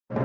Hey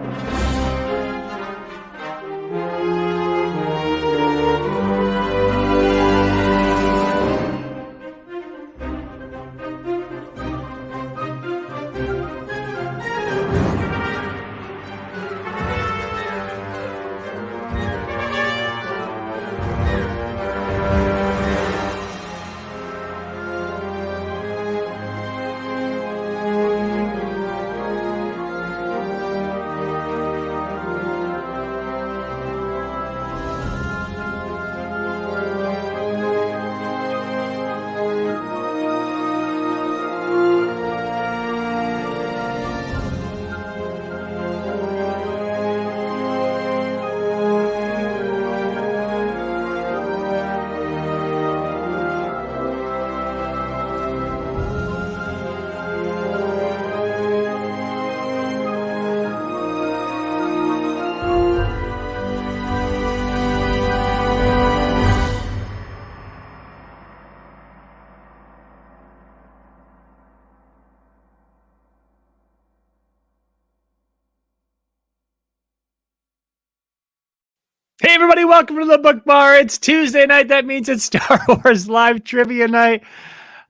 everybody, welcome to the Book Bar. It's Tuesday night. That means it's Star Wars live trivia night.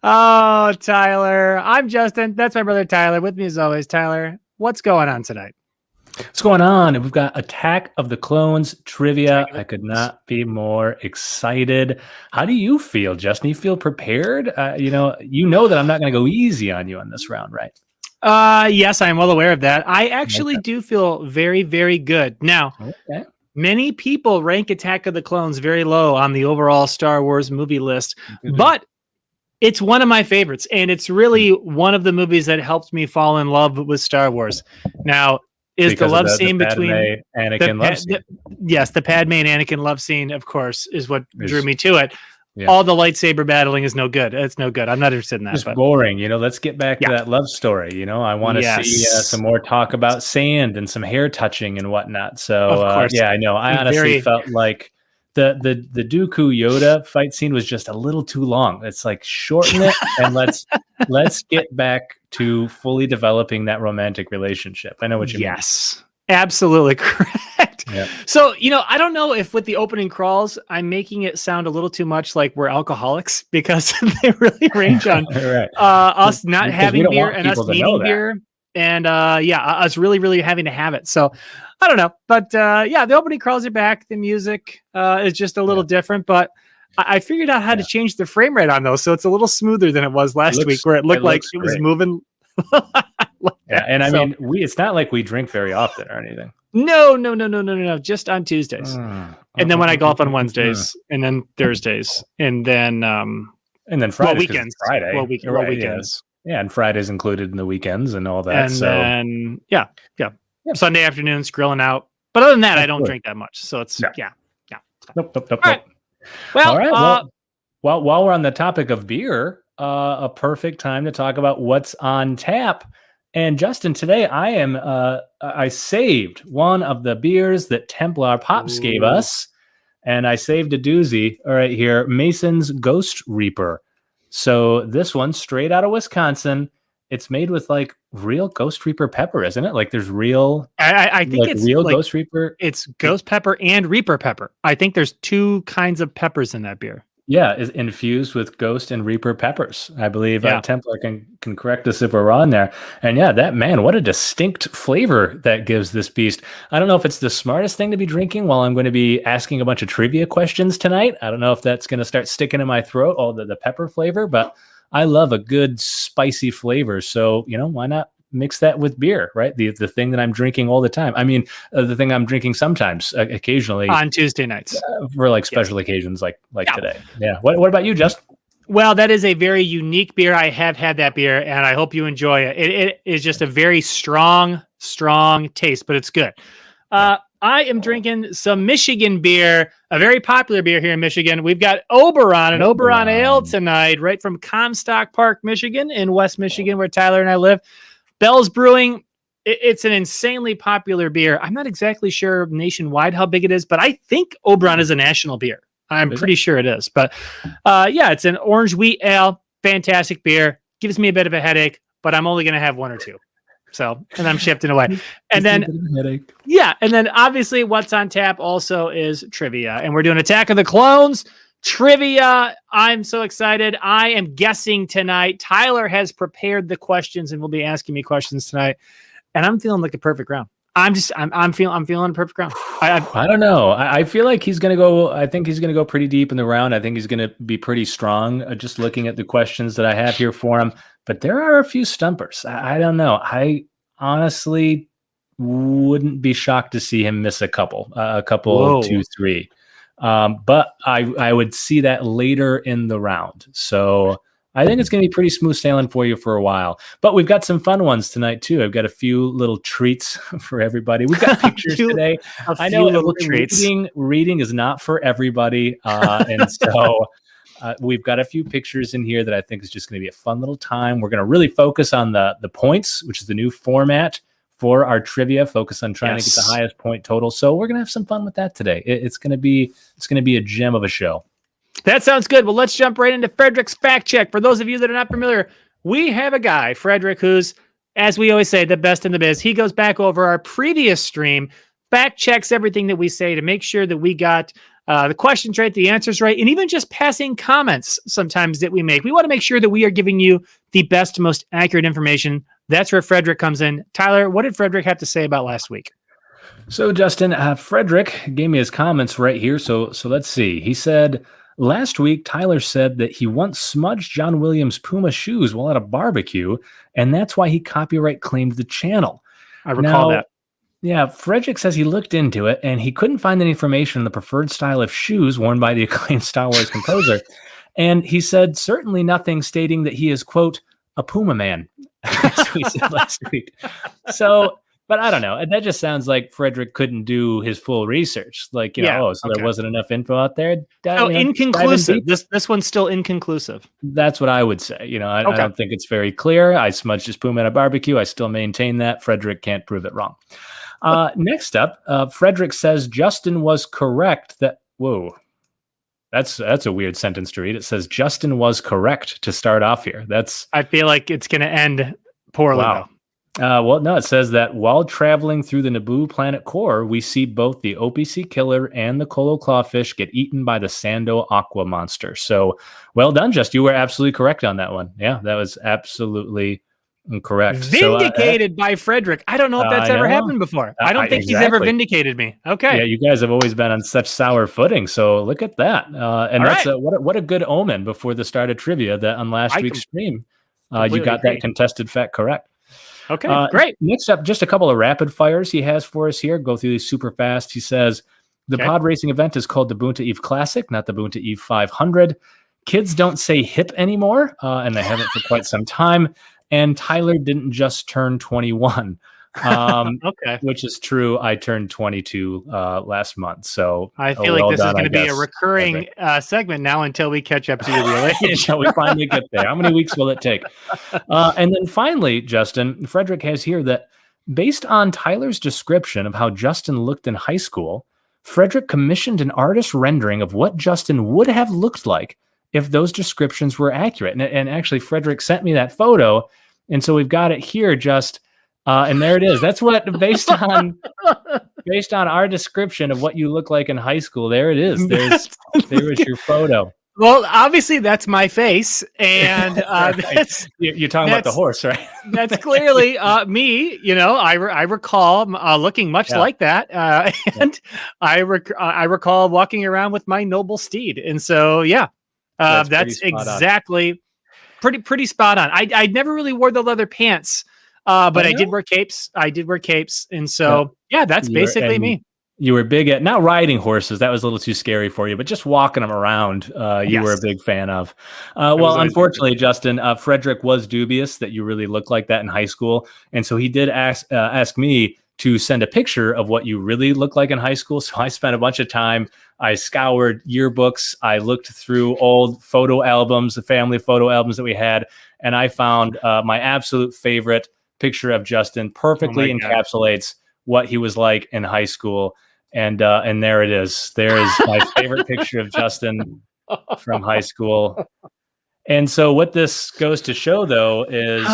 Oh, Tyler. I'm Justin. That's my brother Tyler. With me as always, Tyler. What's going on tonight? What's going on? We've got Attack of the Clones trivia. I could not be more excited. How do you feel, Justin? You feel prepared? You know that I'm not going to go easy on you on this round, right? Yes, I'm well aware of that. I actually do feel very, very good. Now, many people rank Attack of the Clones very low on the overall Star Wars movie list, but it's one of my favorites, and it's really one of the movies that helped me fall in love with Star Wars. Now, is because the love scene between Anakin love scene. Yes, the Padme and Anakin love scene, of course, is what drew me to it. Yeah. All the lightsaber battling is no good. It's no good. I'm not interested in that. It's boring. Let's get back to that love story. I want to see some more talk about sand and some hair touching and whatnot. So, I know. I honestly felt like the Dooku Yoda fight scene was just a little too long. It's like shorten it and let's get back to fully developing that romantic relationship. I know what you mean. Yes, absolutely correct. Yep. So, I don't know if with the opening crawls, I'm making it sound a little too much like we're alcoholics because they really range on us not having beer and us needing beer. And us really, really having to have it. So I don't know. But the opening crawls are back. The music is just a little different. But I figured out how to change the frame rate on those. So it's a little smoother than it was last week where it looked like it was moving. And I mean, it's not like we drink very often or anything. No. Just on Tuesdays. And then when I golf on Wednesdays and then Thursdays and then Fridays, weekends. Friday. Weekends. Yeah, and Friday's included in the weekends and all that. And then, Sunday afternoons grilling out. But other than that, I don't drink that much. So it's, Nope. All right. Well, while we're on the topic of beer, a perfect time to talk about what's on tap. And Justin, today I saved one of the beers that Templar Pops gave us, and I saved a doozy. All right, here, Mason's Ghost Reaper. So this one, straight out of Wisconsin, it's made with like real Ghost Reaper pepper, isn't it? Like there's real. I think it's real Ghost Reaper. It's Ghost Pepper and Reaper Pepper. I think there's two kinds of peppers in that beer. Yeah, is infused with Ghost and Reaper peppers. I believe Templar can correct us if we're wrong there. And what a distinct flavor that gives this beast. I don't know if it's the smartest thing to be drinking while I'm going to be asking a bunch of trivia questions tonight. I don't know if that's going to start sticking in my throat, all the pepper flavor, but I love a good spicy flavor. So, why not mix that with beer, right? The thing that I'm drinking all the time. I mean, the thing I'm drinking sometimes, occasionally on Tuesday nights for like special occasions, like today. Yeah. What about you, Justin? Well, that is a very unique beer. I have had that beer, and I hope you enjoy it. It is just a very strong taste, but it's good. I am drinking some Michigan beer, a very popular beer here in Michigan. We've got Oberon, an Oberon Ale tonight, right from Comstock Park, Michigan, in West Michigan, where Tyler and I live. Bell's Brewing, it's an insanely popular beer. I'm not exactly sure nationwide how big it is, but I think Oberon is a national beer. I'm pretty sure it is. But it's an orange wheat ale, fantastic beer. Gives me a bit of a headache, but I'm only going to have one or two. So, and I'm shifting away. And then, and then obviously what's on tap also is trivia. And we're doing Attack of the Clones trivia. I'm so excited. I am guessing tonight. Tyler has prepared the questions and will be asking me questions tonight. And I'm feeling like a perfect round. I'm feeling a perfect round. I don't know. I feel like he's going to go. I think he's going to go pretty deep in the round. I think he's going to be pretty strong. Just looking at the questions that I have here for him, but there are a few stumpers. I don't know. I honestly wouldn't be shocked to see him miss a couple, Whoa. 2, 3. But I would see that later in the round. So I think it's going to be pretty smooth sailing for you for a while. But we've got some fun ones tonight, too. I've got a few little treats for everybody. We've got pictures today. I know little treats. Reading is not for everybody. And so we've got a few pictures in here that I think is just going to be a fun little time. We're going to really focus on the points, which is the new format for our trivia, focus on trying to get the highest point total. So we're going to have some fun with that today. It's going to be a gem of a show. That sounds good. Well, let's jump right into Frederick's fact check. For those of you that are not familiar, we have a guy, Frederick, who's, as we always say, the best in the biz. He goes back over our previous stream, fact checks everything that we say to make sure that we got the questions right, the answers right, and even just passing comments sometimes that we make. We want to make sure that we are giving you the best, most accurate information. That's where Frederick comes in. Tyler, what did Frederick have to say about last week? So, Justin, Frederick gave me his comments right here. So let's see. He said, last week, Tyler said that he once smudged John Williams' Puma shoes while at a barbecue, and that's why he copyright claimed the channel. I recall that. Yeah, Frederick says he looked into it, and he couldn't find any information on the preferred style of shoes worn by the acclaimed Star Wars composer. And he said certainly nothing stating that he is, quote, a Puma man, as we said last week. So, but I don't know. That just sounds like Frederick couldn't do his full research. Like, there wasn't enough info out there. Inconclusive. This one's still inconclusive. That's what I would say. I don't think it's very clear. I smudged his Puma at a barbecue. I still maintain that. Frederick can't prove it wrong. Next up, Frederick says Justin was correct that, whoa, that's a weird sentence to read. It says Justin was correct to start off here. I feel like it's going to end poorly. Wow. Well, no, it says that while traveling through the Naboo planet core, we see both the OPC killer and the Colo Clawfish get eaten by the Sando Aqua monster. So well done, Just. You were absolutely correct on that one. Yeah, that was absolutely correct. Vindicated by Frederick. I don't know if that's ever happened before. I don't think he's ever vindicated me. Okay. Yeah, you guys have always been on such sour footing. So look at that. And that's what a good omen before the start of trivia that on last week's stream, you got that contested fact correct. Okay, great. Next up, just a couple of rapid fires he has for us here. Go through these super fast. He says, the pod racing event is called the Boonta Eve Classic, not the Boonta Eve 500. Kids don't say hip anymore, and they haven't for quite some time. And Tyler didn't just turn 21, which is true. I turned 22 last month. So I feel like this is going to be a recurring segment now until we catch up to your real age. Until we finally get there. How many weeks will it take? And then finally, Justin, Frederick has here that based on Tyler's description of how Justin looked in high school, Frederick commissioned an artist rendering of what Justin would have looked like if those descriptions were accurate. And actually, Frederick sent me that photo. And so we've got it here, and there it is. That's what, based on our description of what you look like in high school, there it is. There is your photo. Well, obviously that's my face, and you're talking about the horse, right? That's clearly me. I recall looking much like that, and I recall walking around with my noble steed, and so that's exactly pretty spot on. I never really wore the leather pants, but I did wear capes. And so that's basically me. You were big at not riding horses. That was a little too scary for you, but just walking them around, you were a big fan of. Well, unfortunately, Justin, Frederick was dubious that you really looked like that in high school. And so he did ask me to send a picture of what you really look like in high school. So I spent a bunch of time. I scoured yearbooks. I looked through old photo albums, the family photo albums that we had. And I found my absolute favorite picture of Justin perfectly encapsulates what he was like in high school. And there it is. There is my favorite picture of Justin from high school. And so what this goes to show, though, is,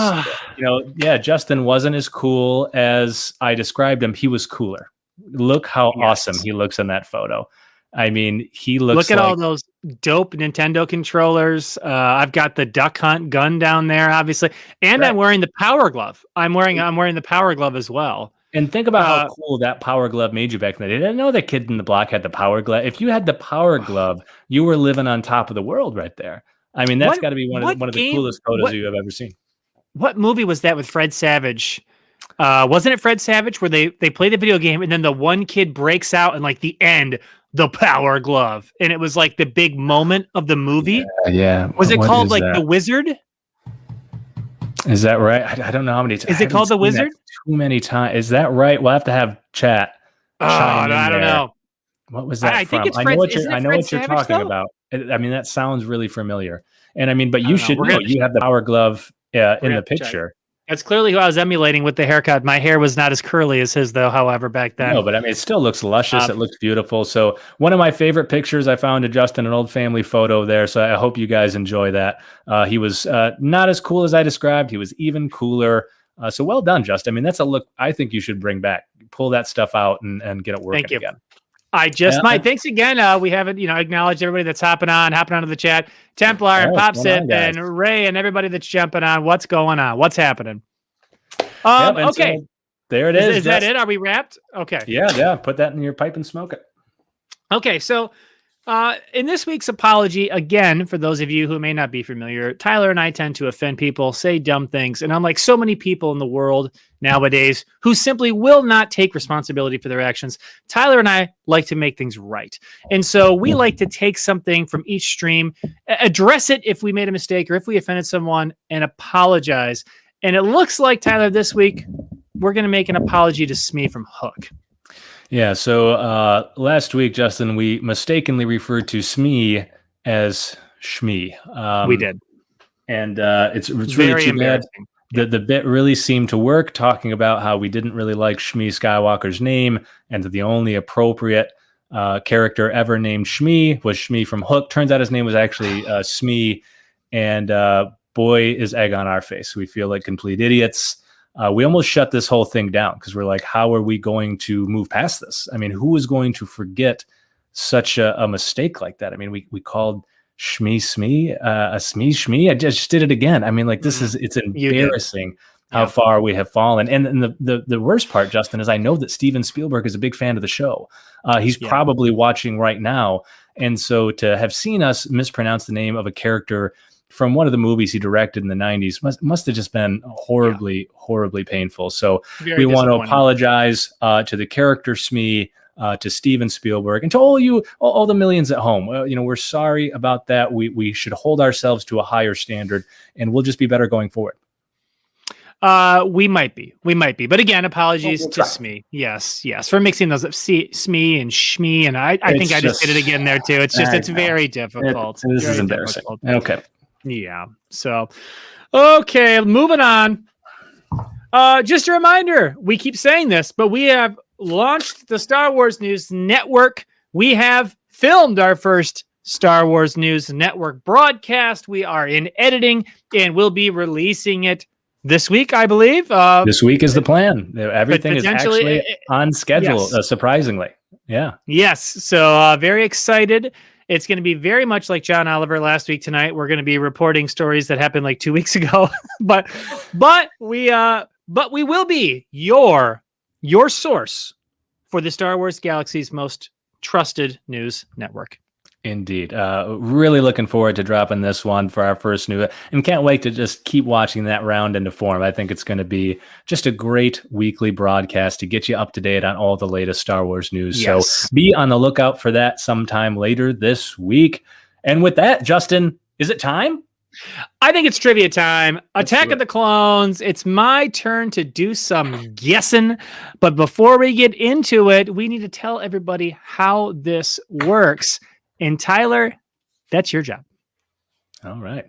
Justin wasn't as cool as I described him. He was cooler. Look how awesome he looks in that photo. I mean, he looks. Look at all those dope Nintendo controllers. I've got the Duck Hunt gun down there, obviously, and I'm wearing the Power Glove. I'm wearing the Power Glove as well. And think about how cool that Power Glove made you back in the day. I didn't know that Kid in the Block had the Power Glove. If you had the Power Glove, you were living on top of the world right there. I mean, that's got to be one of the coolest photos you have ever seen. What movie was that with Fred Savage? Wasn't it Fred Savage where they play the video game and then the one kid breaks out and like the end, the Power Glove, and it was like the big moment of the movie? Yeah. Was it called like The Wizard? Is that right? I don't know how many times. Is it called The Wizard? Too many times. Is that right? We'll have to have chat. I don't know. What was that I from? think it's I Fred, know what you're talking about. I mean, that sounds really familiar. And I mean, but you should know. You have the Power Glove in the picture. That's clearly who I was emulating with the haircut. My hair was not as curly as his, though, however, back then. No, but I mean, it still looks luscious. It looks beautiful. So one of my favorite pictures I found of Justin, an old family photo there. So I hope you guys enjoy that. He was not as cool as I described. He was even cooler. So well done, Justin. I mean, that's a look I think you should bring back. Pull that stuff out and get it working again. I just might. Thanks again. We haven't, acknowledged everybody that's hopping onto the chat. Templar and Popsip and Ray and everybody that's jumping on. What's going on? What's happening? Okay. So there it is. Is that it? Are we wrapped? Okay. Yeah. Put that in your pipe and smoke it. Okay. So in this week's apology, again, for those of you who may not be familiar, Tyler and I tend to offend people, say dumb things. And unlike so many people in the world nowadays who simply will not take responsibility for their actions, Tyler and I like to make things right. And so we like to take something from each stream, address it if we made a mistake or if we offended someone, and apologize. And it looks like, Tyler, this week, we're going to make an apology to Smee from Hook. Yeah, so last week, Justin, we mistakenly referred to Smee as Shmee. We did. And it's really too bad. The bit really seemed to work, talking about how we didn't really like Shmee Skywalker's name, and that the only appropriate character ever named Shmee was Shmee from Hook. Turns out his name was actually Smee, and boy, is egg on our face. We feel like complete idiots. We almost shut this whole thing down because we're like, how are we going to move past this? I mean, who is going to forget such a mistake like that? I mean, we called Shmee a Shmee. I just did it again. I mean, like it's embarrassing how far we have fallen. And the worst part, Justin, is I know that Steven Spielberg is a big fan of the show. He's probably watching right now. And so to have seen us mispronounce the name of a character from one of the movies he directed in the 90s must have just been horribly painful. So we want to apologize to the character Smee, to Steven Spielberg, and to all the millions at home. We're sorry about that. We should hold ourselves to a higher standard, and we'll just be better going forward. We might be, but again, apologies to Smee. Yes, for mixing those up. Smee and Shmee, and I think I just did it again there too. It's very difficult. This is embarrassing. Okay. Yeah. So, okay, moving on. Just a reminder, we keep saying this, but we have launched the Star Wars News Network. We have filmed our first Star Wars News Network broadcast. We are in editing and we'll be releasing it this week, I believe. This week is the plan. Everything is actually on schedule, surprisingly. Yeah. Yes. So very excited. It's going to be very much like John Oliver last week tonight. We're going to be reporting stories that happened like 2 weeks ago, but we will be your source for the Star Wars Galaxy's most trusted news network. Indeed. Really looking forward to dropping this one for our first new, and can't wait to just keep watching that round into form. I think it's going to be just a great weekly broadcast to get you up to date on all the latest Star Wars news. Yes. So be on the lookout for that sometime later this week. And with that, Justin, is it time? I think it's trivia time. Attack of the Clones. It's my turn to do some guessing. But before we get into it, we need to tell everybody how this works. And Tyler, that's your job. All right.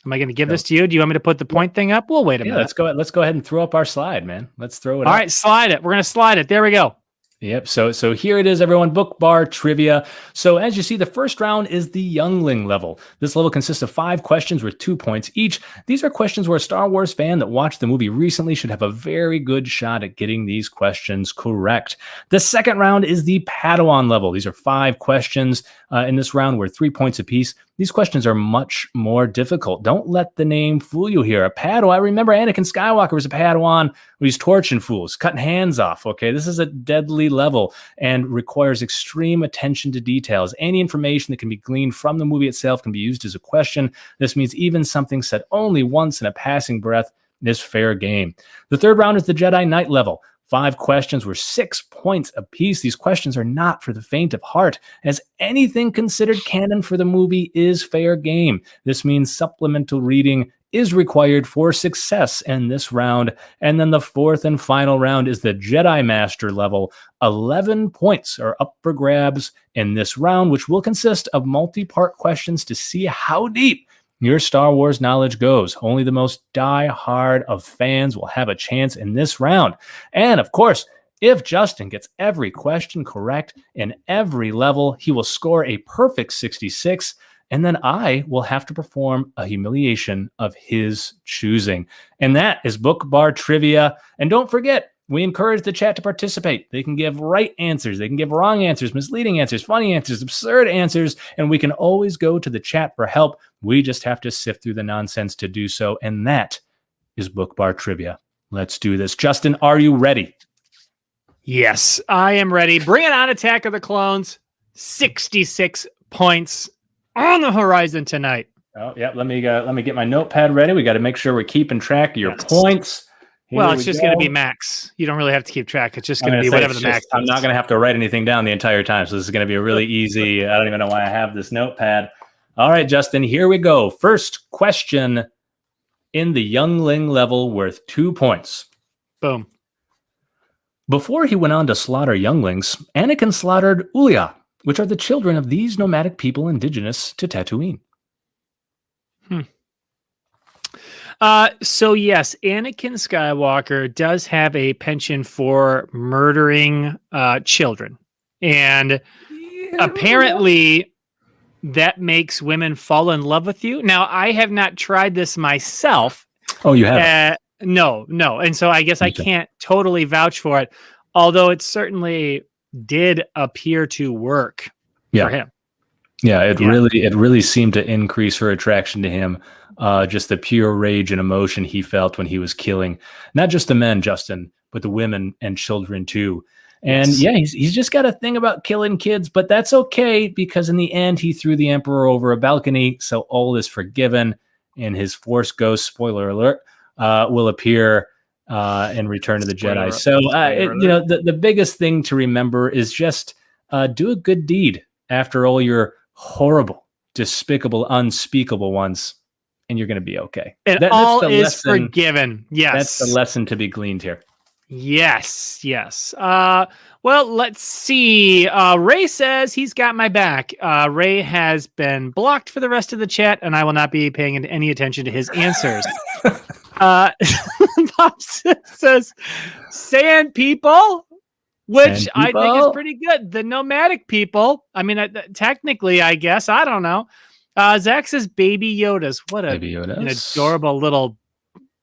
Am I going to give this to you? Do you want me to put the point thing up? We'll wait a minute. Let's go ahead and throw up our slide, man. Let's throw it up. All right, slide it. We're going to slide it. There we go. Yep. So here it is, everyone. Book Bar Trivia. So as you see, the first round is the Youngling level. This level consists of 5 questions worth 2 points each. These are questions where a Star Wars fan that watched the movie recently should have a very good shot at getting these questions correct. The second round is the Padawan level. These are 5 questions in this round worth 3 points apiece. These questions are much more difficult. Don't let the name fool you here. A Padawan. I remember Anakin Skywalker was a Padawan. He's torching fools, cutting hands off. Okay, this is a deadly level and requires extreme attention to details. Any information that can be gleaned from the movie itself can be used as a question. This means even something said only once in a passing breath is fair game. The third round is the Jedi Knight level. 5 questions were 6 points apiece. These questions are not for the faint of heart, as anything considered canon for the movie is fair game. This means supplemental reading is required for success in this round. And then the fourth and final round is the Jedi Master level. 11 points are up for grabs in this round, which will consist of multi-part questions to see how deep your Star Wars knowledge goes. Only the most die-hard of fans will have a chance in this round. And of course, if Justin gets every question correct in every level, he will score a perfect 66, and then I will have to perform a humiliation of his choosing. And that is Book Bar Trivia. And don't forget, we encourage the chat to participate. They can give right answers. They can give wrong answers, misleading answers, funny answers, absurd answers, and we can always go to the chat for help. We just have to sift through the nonsense to do so, and that is Book Bar Trivia. Let's do this. Justin, are you ready? Yes, I am ready. Bring it on, Attack of the Clones. 66 points on the horizon tonight. Oh, yeah. Let me get my notepad ready. We got to make sure we're keeping track of your points. Well, it's just going to be max. You don't really have to keep track. It's just going to be whatever the max is. I'm not going to have to write anything down the entire time. So this is going to be a really easy. I don't even know why I have this notepad. All right, Justin, here we go. First question in the Youngling level worth 2 points. Boom. Before he went on to slaughter younglings, Anakin slaughtered Ulia, which are the children of these nomadic people indigenous to Tatooine. So yes, Anakin Skywalker does have a penchant for murdering children. And apparently that makes women fall in love with you. Now, I have not tried this myself. Oh, you haven't? No. And so I guess I can't totally vouch for it, although it certainly did appear to work for him. Yeah, it really seemed to increase her attraction to him. Just the pure rage and emotion he felt when he was killing not just the men, Justin, but the women and children too. And he's just got a thing about killing kids, but that's okay because in the end he threw the Emperor over a balcony, so all is forgiven. And his Force ghost, spoiler alert, will appear in Return of the Jedi. So the biggest thing to remember is just do a good deed after all your horrible, despicable, unspeakable ones. And you're going to be okay. And all is forgiven. Yes. That's the lesson to be gleaned here. Yes. Well, let's see. Ray says he's got my back. Ray has been blocked for the rest of the chat, and I will not be paying any attention to his answers. Bob says, sand people, which I think is pretty good. The nomadic people. I mean, technically, I guess. I don't know. Zach says baby Yodas. What an adorable little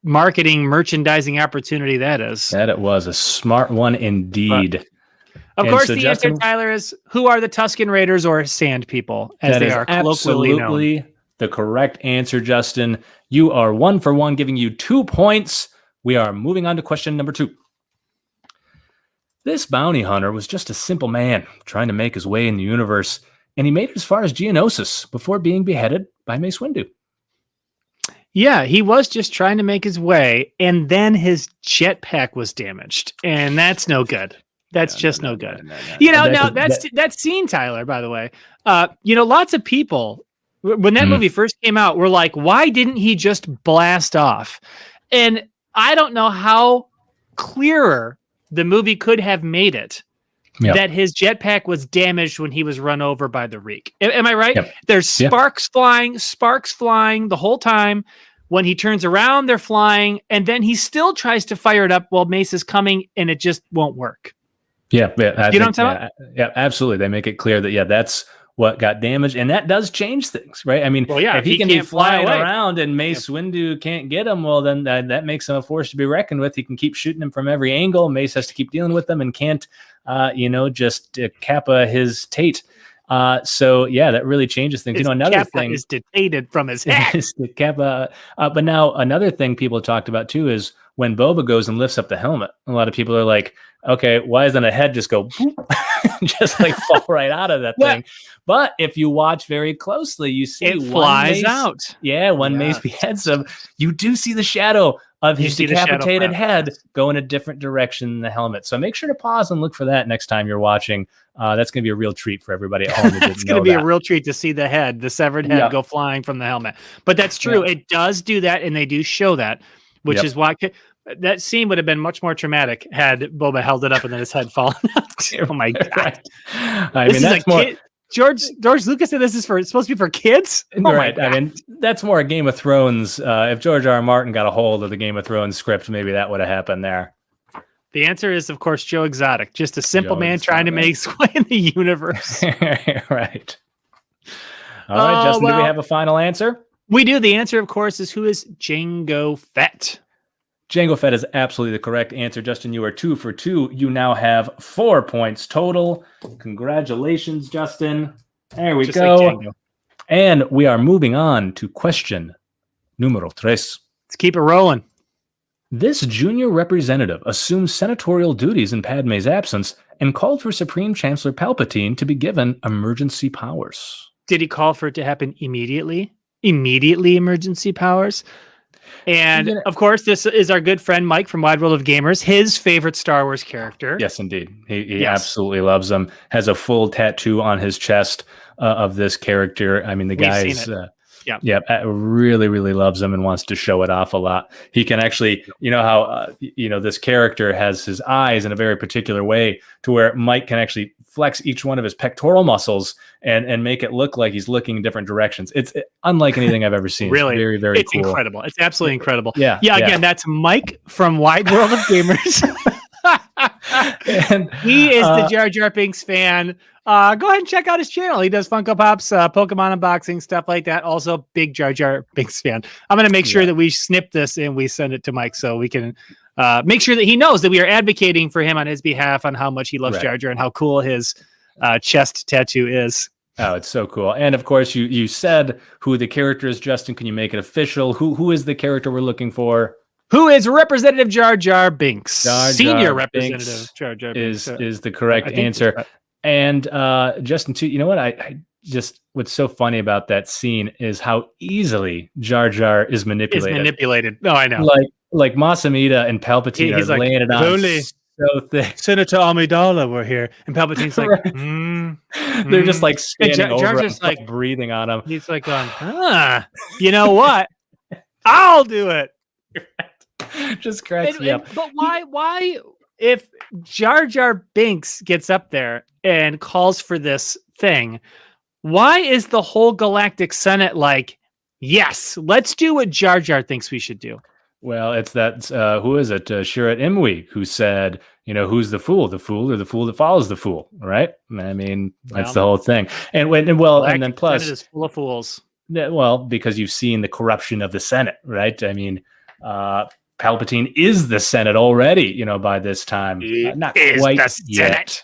marketing merchandising opportunity that is. That it was a smart one indeed. Of course, the answer, Tyler, is who are the Tusken Raiders or sand people, as they are colloquially known. Absolutely the correct answer, Justin. You are 1 for 1, giving you 2 points. We are moving on to question number 2. This bounty hunter was just a simple man trying to make his way in the universe, and he made it as far as Geonosis before being beheaded by Mace Windu. Yeah, he was just trying to make his way, and then his jetpack was damaged, and that's no good. That's just no good. No. That scene, Tyler, by the way, lots of people, when that movie first came out, were like, why didn't he just blast off? And I don't know how clearer the movie could have made it. Yep. That his jetpack was damaged when he was run over by the Reek. Am I right? Yep. There's sparks flying the whole time. When he turns around, they're flying, and then he still tries to fire it up while Mace is coming, and it just won't work. Yeah, I You know think, what I'm talking yeah, absolutely. They make it clear that that's what got damaged, and that does change things, right? I mean, Well, yeah, if if he he can be can't fly flying away. around and Mace Windu can't get him, well, then that makes him a force to be reckoned with. He can keep shooting him from every angle. Mace has to keep dealing with them and can't, just kappa his Tate. So yeah, that really changes things. His Another kappa thing is detated from his head. is the kappa. But now another thing people talked about too is when Boba goes and lifts up the helmet. A lot of people are like, okay, why doesn't a head just go just like fall right out of that thing? But if you watch very closely, you see it flies out. Yeah, when Mace beheads him, you do see the shadow of his decapitated head go in a different direction than the helmet. So make sure to pause and look for that next time you're watching. That's going to be a real treat for everybody at home. It's going to be a real treat to see the severed head go flying from the helmet. But that's true. Yeah. It does do that, and they do show that, which is why that scene would have been much more traumatic had Boba held it up and then his head fallen out. Oh my God. Right. I mean, that's more... George Lucas said this is it's supposed to be for kids? Oh right. I mean, that's more a Game of Thrones. If George R. R. Martin got a hold of the Game of Thrones script, maybe that would have happened there. The answer is, of course, Joe Exotic. Just a simple man trying to make his way in the universe. Right. All right, Justin, do we have a final answer? We do. The answer, of course, is who is Jango Fett. Jango Fett is absolutely the correct answer. Justin, you are 2 for 2. You now have 4 points total. Congratulations, Justin. There we go. Like and we are moving on to question numero 3. Let's keep it rolling. This junior representative assumed senatorial duties in Padme's absence and called for Supreme Chancellor Palpatine to be given emergency powers. Did he call for it to happen immediately? Immediately emergency powers? And of course, this is our good friend Mike from Wide World of Gamers, his favorite Star Wars character. Yes, indeed. He absolutely loves them. Has a full tattoo on his chest of this character. I mean, the guy's really, really loves him and wants to show it off a lot. He can actually, you know how, this character has his eyes in a very particular way to where Mike can actually flex each one of his pectoral muscles and make it look like he's looking in different directions. It's unlike anything I've ever seen. Really, it's very, very cool. It's incredible. It's absolutely incredible. Yeah. Again, that's Mike from Wide World of Gamers. And he is the Jar Jar Binks fan. Go ahead and check out his channel. He does Funko Pops, Pokemon unboxing, stuff like that. Also, big Jar Jar Binks fan. I'm going to make sure that we snip this and we send it to Mike so we can make sure that he knows that we are advocating for him on his behalf on how much he loves Jar Jar and how cool his chest tattoo is. Oh, it's so cool. And of course, you said who the character is, Justin. Can you make it official? Who is the character we're looking for? Who is Representative Jar Jar Binks? Senior Representative Binks Jar Jar Binks is the correct answer. And Justin, too, you know what? I just what's so funny about that scene is how easily Jar Jar is manipulated. No, I know. Like Masamita and Palpatine are like, laying it on so thick. Senator Amidala were here, and Palpatine's like, they're just like standing over him, just like breathing on him. He's like, you know what? I'll do it. Just cracks me up. But why, if Jar Jar Binks gets up there and calls for this thing, why is the whole Galactic Senate like, yes, let's do what Jar Jar thinks we should do? Well, it's that, who is it? Shurat Imwe, who said, who's the fool or the fool that follows the fool, right? I mean, that's the whole thing. And then plus, Senate is full of fools. Well, because you've seen the corruption of the Senate, right? I mean, Palpatine is the Senate already, by this time. Not quite yet.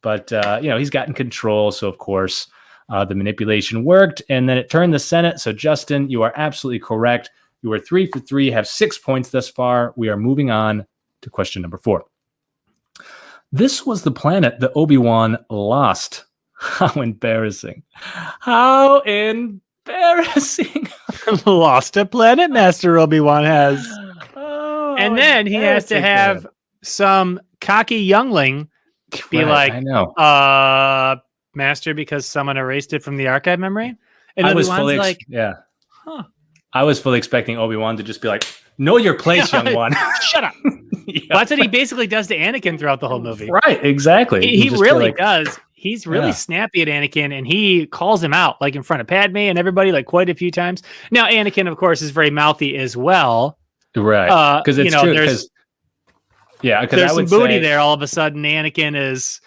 But, he's gotten control. So, of course, the manipulation worked. And then it turned the Senate. So, Justin, you are absolutely correct. You are 3 for 3, have 6 points thus far. We are moving on to question number 4. This was the planet that Obi-Wan lost. How embarrassing. How embarrassing. Lost a planet, Master Obi-Wan has. And then he has to have some cocky youngling be like, I know. Master, because someone erased it from the archive memory. And I was Obi-Wan's fully I was fully expecting Obi-Wan to just be like, know your place, young one. Shut up. Well, that's what he basically does to Anakin throughout the whole movie. Right, exactly. He really does. He's really snappy at Anakin, and he calls him out like in front of Padme and everybody like quite a few times. Now, Anakin, of course, is very mouthy as well. Right. Because it's true. Yeah, because there's I would some booty say there. All of a sudden, Anakin is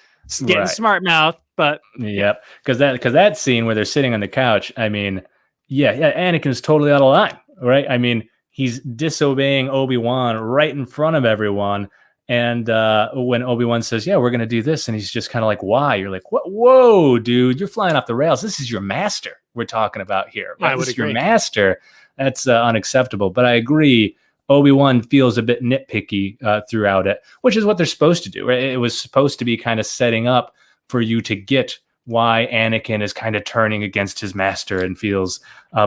getting smart mouth. But yep, because that scene where they're sitting on the couch, I mean, yeah, Anakin's totally out of line, right? I mean, he's disobeying Obi-Wan right in front of everyone. And when Obi-Wan says, yeah, we're going to do this, and he's just kind of like, why? You're like, what? Whoa, dude, you're flying off the rails. This is your master we're talking about here. Right? I would this agree. Is your master. That's unacceptable. But I agree. Obi-Wan feels a bit nitpicky throughout it, which is what they're supposed to do. Right? It was supposed to be kind of setting up for you to get why Anakin is kind of turning against his master and feels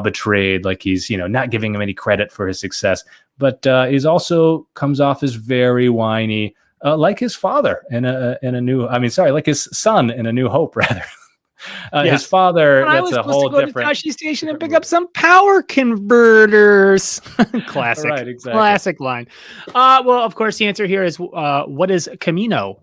betrayed, like he's, not giving him any credit for his success. But he's also comes off as very whiny, like his father like his son in A New Hope, rather. His father, I that's was a supposed whole to go different to Tashi Station and pick up some power converters. Classic, right, exactly. Classic line. Well, of course, the answer here is what is Camino?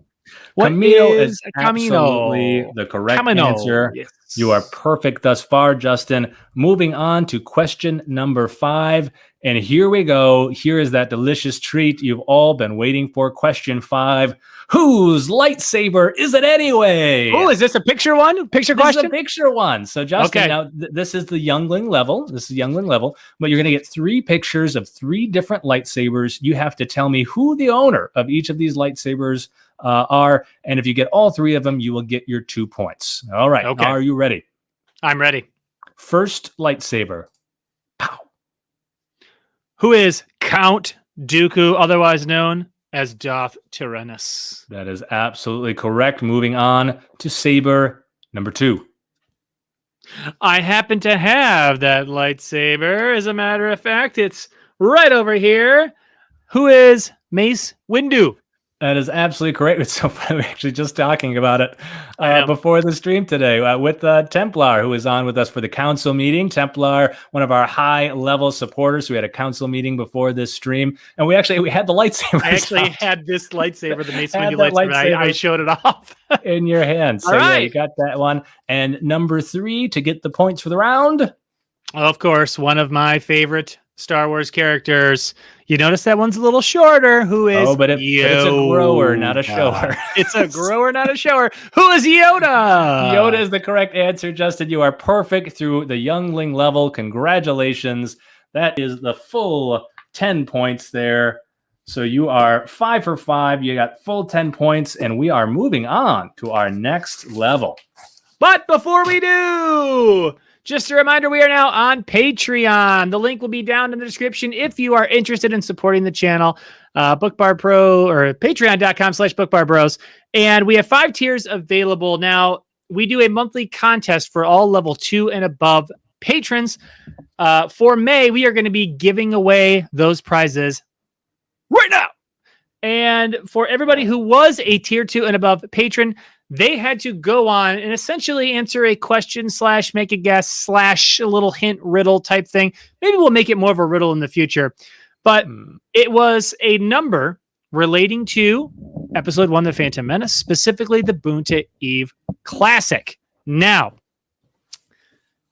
Camino is absolutely the correct answer. Yes. You are perfect thus far, Justin. Moving on to question number 5. And here we go. Here is that delicious treat you've all been waiting for. Question 5. Whose lightsaber is it anyway? Oh, is this a picture one? Picture question? This is a picture one. So, Justin, now this is the youngling level. But you're going to get 3 pictures of 3 different lightsabers. You have to tell me who the owner of each of these lightsabers are. And if you get all 3 of them, you will get your 2 points. All right. Okay. Are you ready? I'm ready. First lightsaber. Pow. Who is Count Dooku, otherwise known as Darth Tyrannus? That is absolutely correct. Moving on to saber number 2. I happen to have that lightsaber. As a matter of fact, it's right over here. Who is Mace Windu? That is absolutely correct. It's so funny. We're actually just talking about it before the stream today with Templar, who was on with us for the council meeting. Templar, one of our high-level supporters. We had a council meeting before this stream, and we had the lightsaber. I actually had this lightsaber, the Mace Windu lightsaber. I showed it off in your hand. So yeah, you got that one. And number 3 to get the points for the round. Of course, one of my favorite Star Wars characters. You notice that one's a little shorter. Who is but it's a grower, not a shower. It's a grower, not a shower. Who is Yoda? Yoda is the correct answer, Justin. You are perfect through the youngling level. Congratulations. That is the full 10 points there. So you are 5 for 5. You got full 10 points, and we are moving on to our next level. But before we do, just a reminder, we are now on Patreon. The link will be down in the description if you are interested in supporting the channel. BookBarBro or patreon.com/BookBarBros. And we have 5 tiers available. Now, we do a monthly contest for all level 2 and above patrons. For May, we are going to be giving away those prizes right now. And for everybody who was a tier 2 and above patron, they had to go on and essentially answer a question / make a guess / a little hint riddle type thing. Maybe we'll make it more of a riddle in the future. But it was a number relating to episode 1, The Phantom Menace, specifically the Boonta Eve Classic. Now,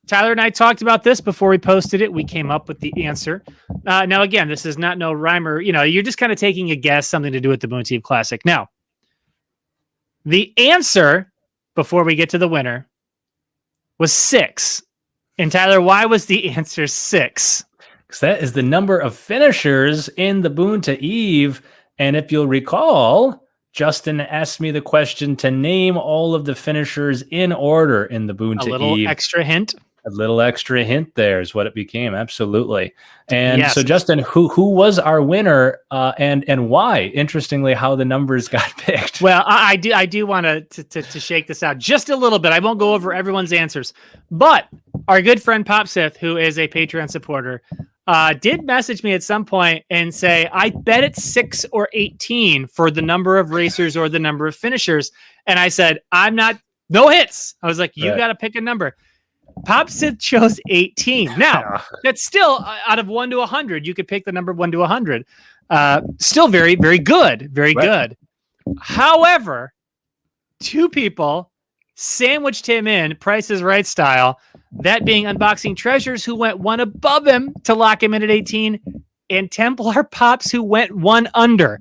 Tyler and I talked about this before we posted it. We came up with the answer. Now, again, this is not no rhyme or, you're just kind of taking a guess, something to do with the Boonta Eve Classic. Now, the answer, before we get to the winner, was 6. And Tyler, why was the answer 6? Because that is the number of finishers in the Boonta Eve. And if you'll recall, Justin asked me the question to name all of the finishers in order in the Boonta Eve. A little extra hint. A little extra hint there is what it became. Absolutely. And so, Justin, who was our winner and why? Interestingly, how the numbers got picked. Well, I do want to shake this out just a little bit. I won't go over everyone's answers, but our good friend Pop Sith, who is a Patreon supporter, did message me at some point and say, I bet it's 6 or 18 for the number of racers or the number of finishers. And I said, no hits. I was like, you got to pick a number. Pop Sith chose 18. Now, that's still out of 1 to 100. You could pick the number 1 to 100. Still very, very good. Very good. However, 2 people sandwiched him in Price is Right style, that being Unboxing Treasures, who went 1 above him to lock him in at 18, and Templar Pops, who went 1 under.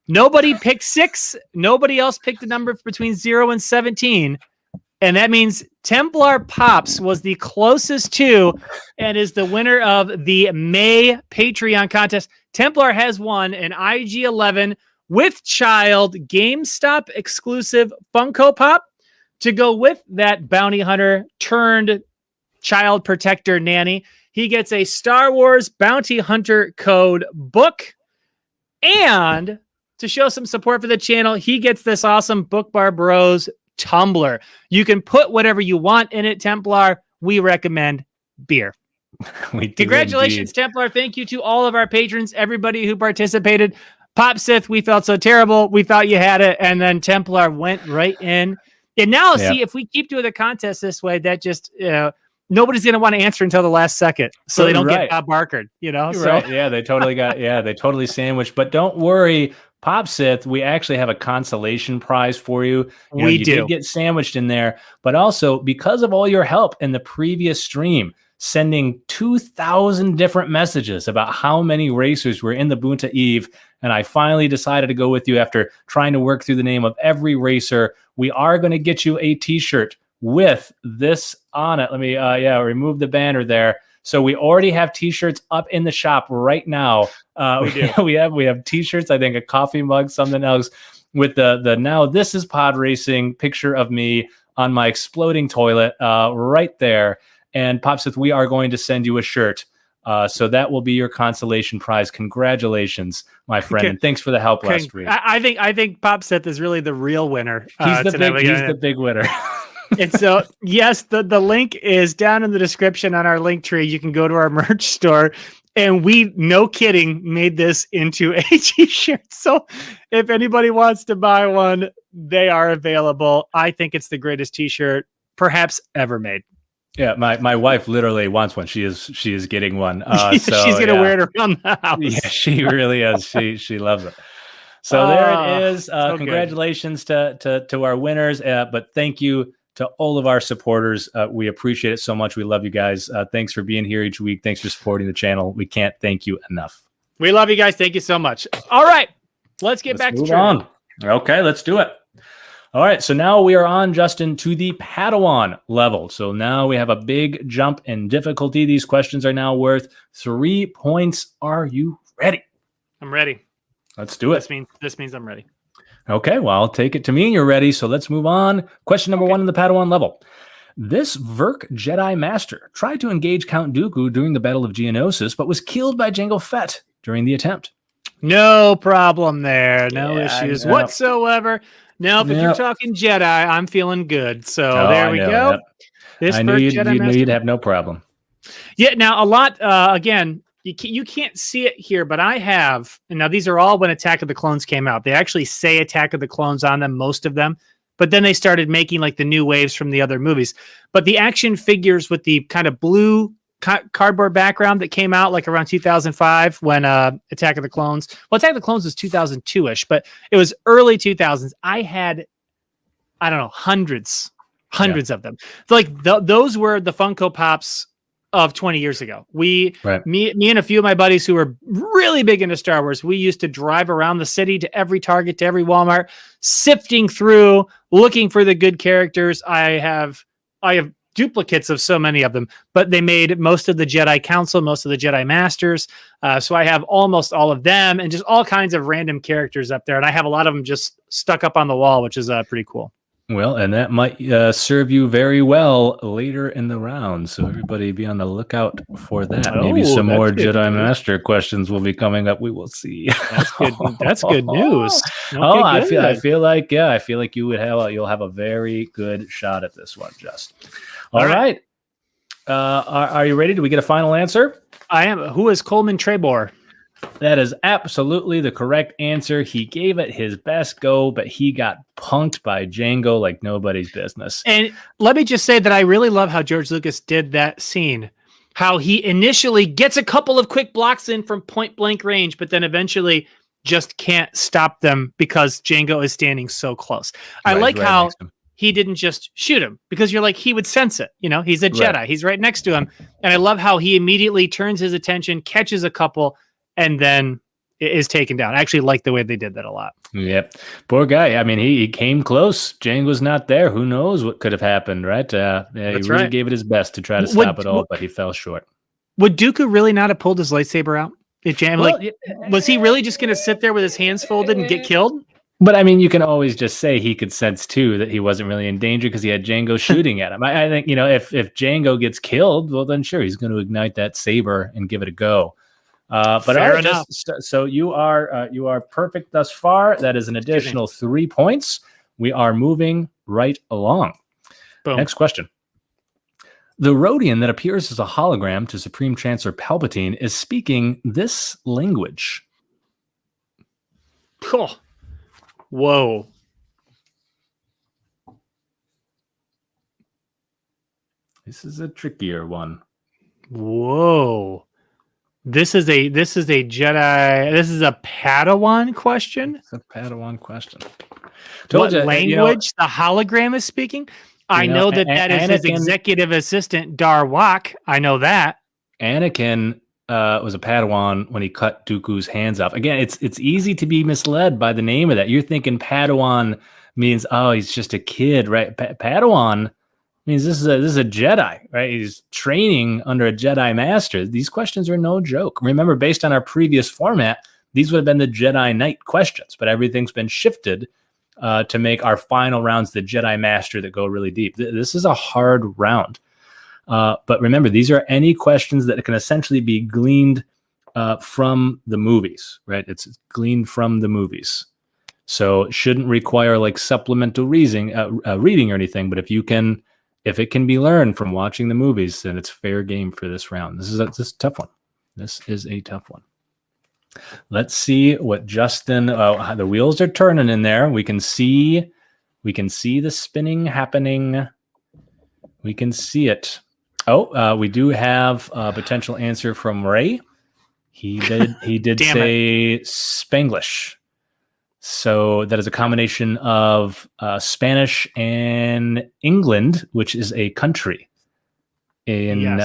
Nobody picked 6. Nobody else picked a number between 0 and 17. And that means Templar Pops was the closest to and is the winner of the May Patreon contest. Templar has won an IG-11 with child GameStop exclusive Funko Pop to go with that bounty hunter turned child protector nanny. He gets a Star Wars Bounty Hunter Code book. And to show some support for the channel, he gets this awesome BookBarBros tumbler. You can put whatever you want in it, Templar. We recommend beer. Congratulations, indeed. Templar. Thank you to all of our patrons, everybody who participated. Pop Sith, we felt so terrible. We thought you had it. And then Templar went right in. And now, see, if we keep doing the contest this way, that just, nobody's going to want to answer until the last second. So they don't get Bob Barkered, So. Right. Yeah, they totally they totally sandwiched. But don't worry, Pop Sith, we actually have a consolation prize for you. You did get sandwiched in there, but also because of all your help in the previous stream, sending 2,000 different messages about how many racers were in the Bunta Eve. And I finally decided to go with you after trying to work through the name of every racer. We are going to get you a t-shirt with this on it. Let me, remove the banner there. So we already have t-shirts up in the shop right now. We have t-shirts, I think a coffee mug, something else with the now this is pod racing picture of me on my exploding toilet right there. And Popsith, we are going to send you a shirt. So that will be your consolation prize. Congratulations, my friend. And thanks for the help last week. I think Popsith is really the real winner. He's the big winner. And so, yes, the link is down in the description on our link tree. You can go to our merch store. And we, no kidding, made this into a t-shirt. So if anybody wants to buy one, they are available. I think it's the greatest t-shirt perhaps ever made. Yeah, my wife literally wants one. She is getting one. She's gonna wear it around the house. Yeah, she really is. She loves it. So there it is. So congratulations to our winners. But thank you to all of our supporters. We appreciate it so much. We love you guys. Thanks for being here each week. Thanks for supporting the channel. We can't thank you enough. We love you guys. Thank you so much. All right, let's get back to trivia. Okay, let's do it. All right, so now we are on, Justin, to the Padawan level. So now we have a big jump in difficulty. These questions are now worth 3 points. Are you ready? I'm ready. Let's do it. This means I'm ready. Okay, well, I'll take it to me and you're ready. So let's move on. Question number 1 in the Padawan level. This Verk Jedi Master tried to engage Count Dooku during the Battle of Geonosis, but was killed by Jango Fett during the attempt. No problem there. No issues whatsoever. Nope, if you're talking Jedi, I'm feeling good. So there we go. Yep. I knew you'd have no problem. Yeah, now a lot, again, you can't see it here, but I have, and now these are all when Attack of the Clones came out. They actually say Attack of the Clones on them, most of them, but then they started making like the new waves from the other movies. But the action figures with the kind of blue cardboard background that came out like around 2005 when Attack of the Clones. Well, Attack of the Clones was 2002-ish, but it was early 2000s. I had, I don't know, hundreds of them. Like those were the Funko Pops of 20 years ago. Me and a few of my buddies who were really big into Star Wars, we used to drive around the city to every Target, to every Walmart, sifting through, looking for the good characters. I have duplicates of so many of them, but they made most of the Jedi Council, most of the Jedi Masters. So I have almost all of them and just all kinds of random characters up there. And I have a lot of them just stuck up on the wall, which is pretty cool. Well, and that might serve you very well later in the round. So everybody be on the lookout for that. Maybe some more Jedi Master questions will be coming up. We will see. That's good. That's good news. Okay, I feel like you'll have a very good shot at this one, Just. All right. Are you ready? Do we get a final answer? I am. Who is Coleman Trebor? That is absolutely the correct answer. He gave it his best go, but he got punked by Jango like nobody's business. And let me just say that I really love how George Lucas did that scene. How he initially gets a couple of quick blocks in from point blank range, but then eventually just can't stop them because Jango is standing so close. I like how he didn't just shoot him because you're like, he would sense it. You know, he's a Jedi. He's right next to him. And I love how he immediately turns his attention, catches a couple, and then is taken down. I actually like the way they did that a lot. Yep. Poor guy. I mean, he came close. Jango's not there. Who knows what could have happened, right? Yeah, he really gave it his best to try to stop it all, but he fell short. Would Dooku really not have pulled his lightsaber out? Was he really just going to sit there with his hands folded and get killed? But I mean, you can always just say he could sense too that he wasn't really in danger because he had Jango shooting at him. I think, if Jango gets killed, well, then sure, he's going to ignite that saber and give it a go. But fair enough. So you are perfect thus far. That is an additional 3 points. We are moving right along. Boom. Next question. The Rodian that appears as a hologram to Supreme Chancellor Palpatine is speaking this language. Cool. Whoa. This is a trickier one. Whoa. This is a Jedi. This is a Padawan question. It's a Padawan question. What language the hologram is speaking? I know that is his executive assistant, Darwak. I know that. Anakin was a Padawan when he cut Dooku's hands off. Again, it's easy to be misled by the name of that. You're thinking Padawan means, oh, he's just a kid, right? Padawan means this is a Jedi, right? He's training under a Jedi master. These questions are no joke. Remember, based on our previous format, these would have been the Jedi Knight questions, but everything's been shifted to make our final rounds the Jedi Master that go really deep. This is a hard round. But remember, these are any questions that can essentially be gleaned from the movies, right? It's gleaned from the movies. So it shouldn't require like supplemental reading or anything. But if it can be learned from watching the movies, then it's fair game for this round. This is a tough one. This is a tough one. Let's see what Justin. The wheels are turning in there. We can see the spinning happening. We can see it. We do have a potential answer from Ray. He did say Spanglish. So that is a combination of Spanish and England, which is a country in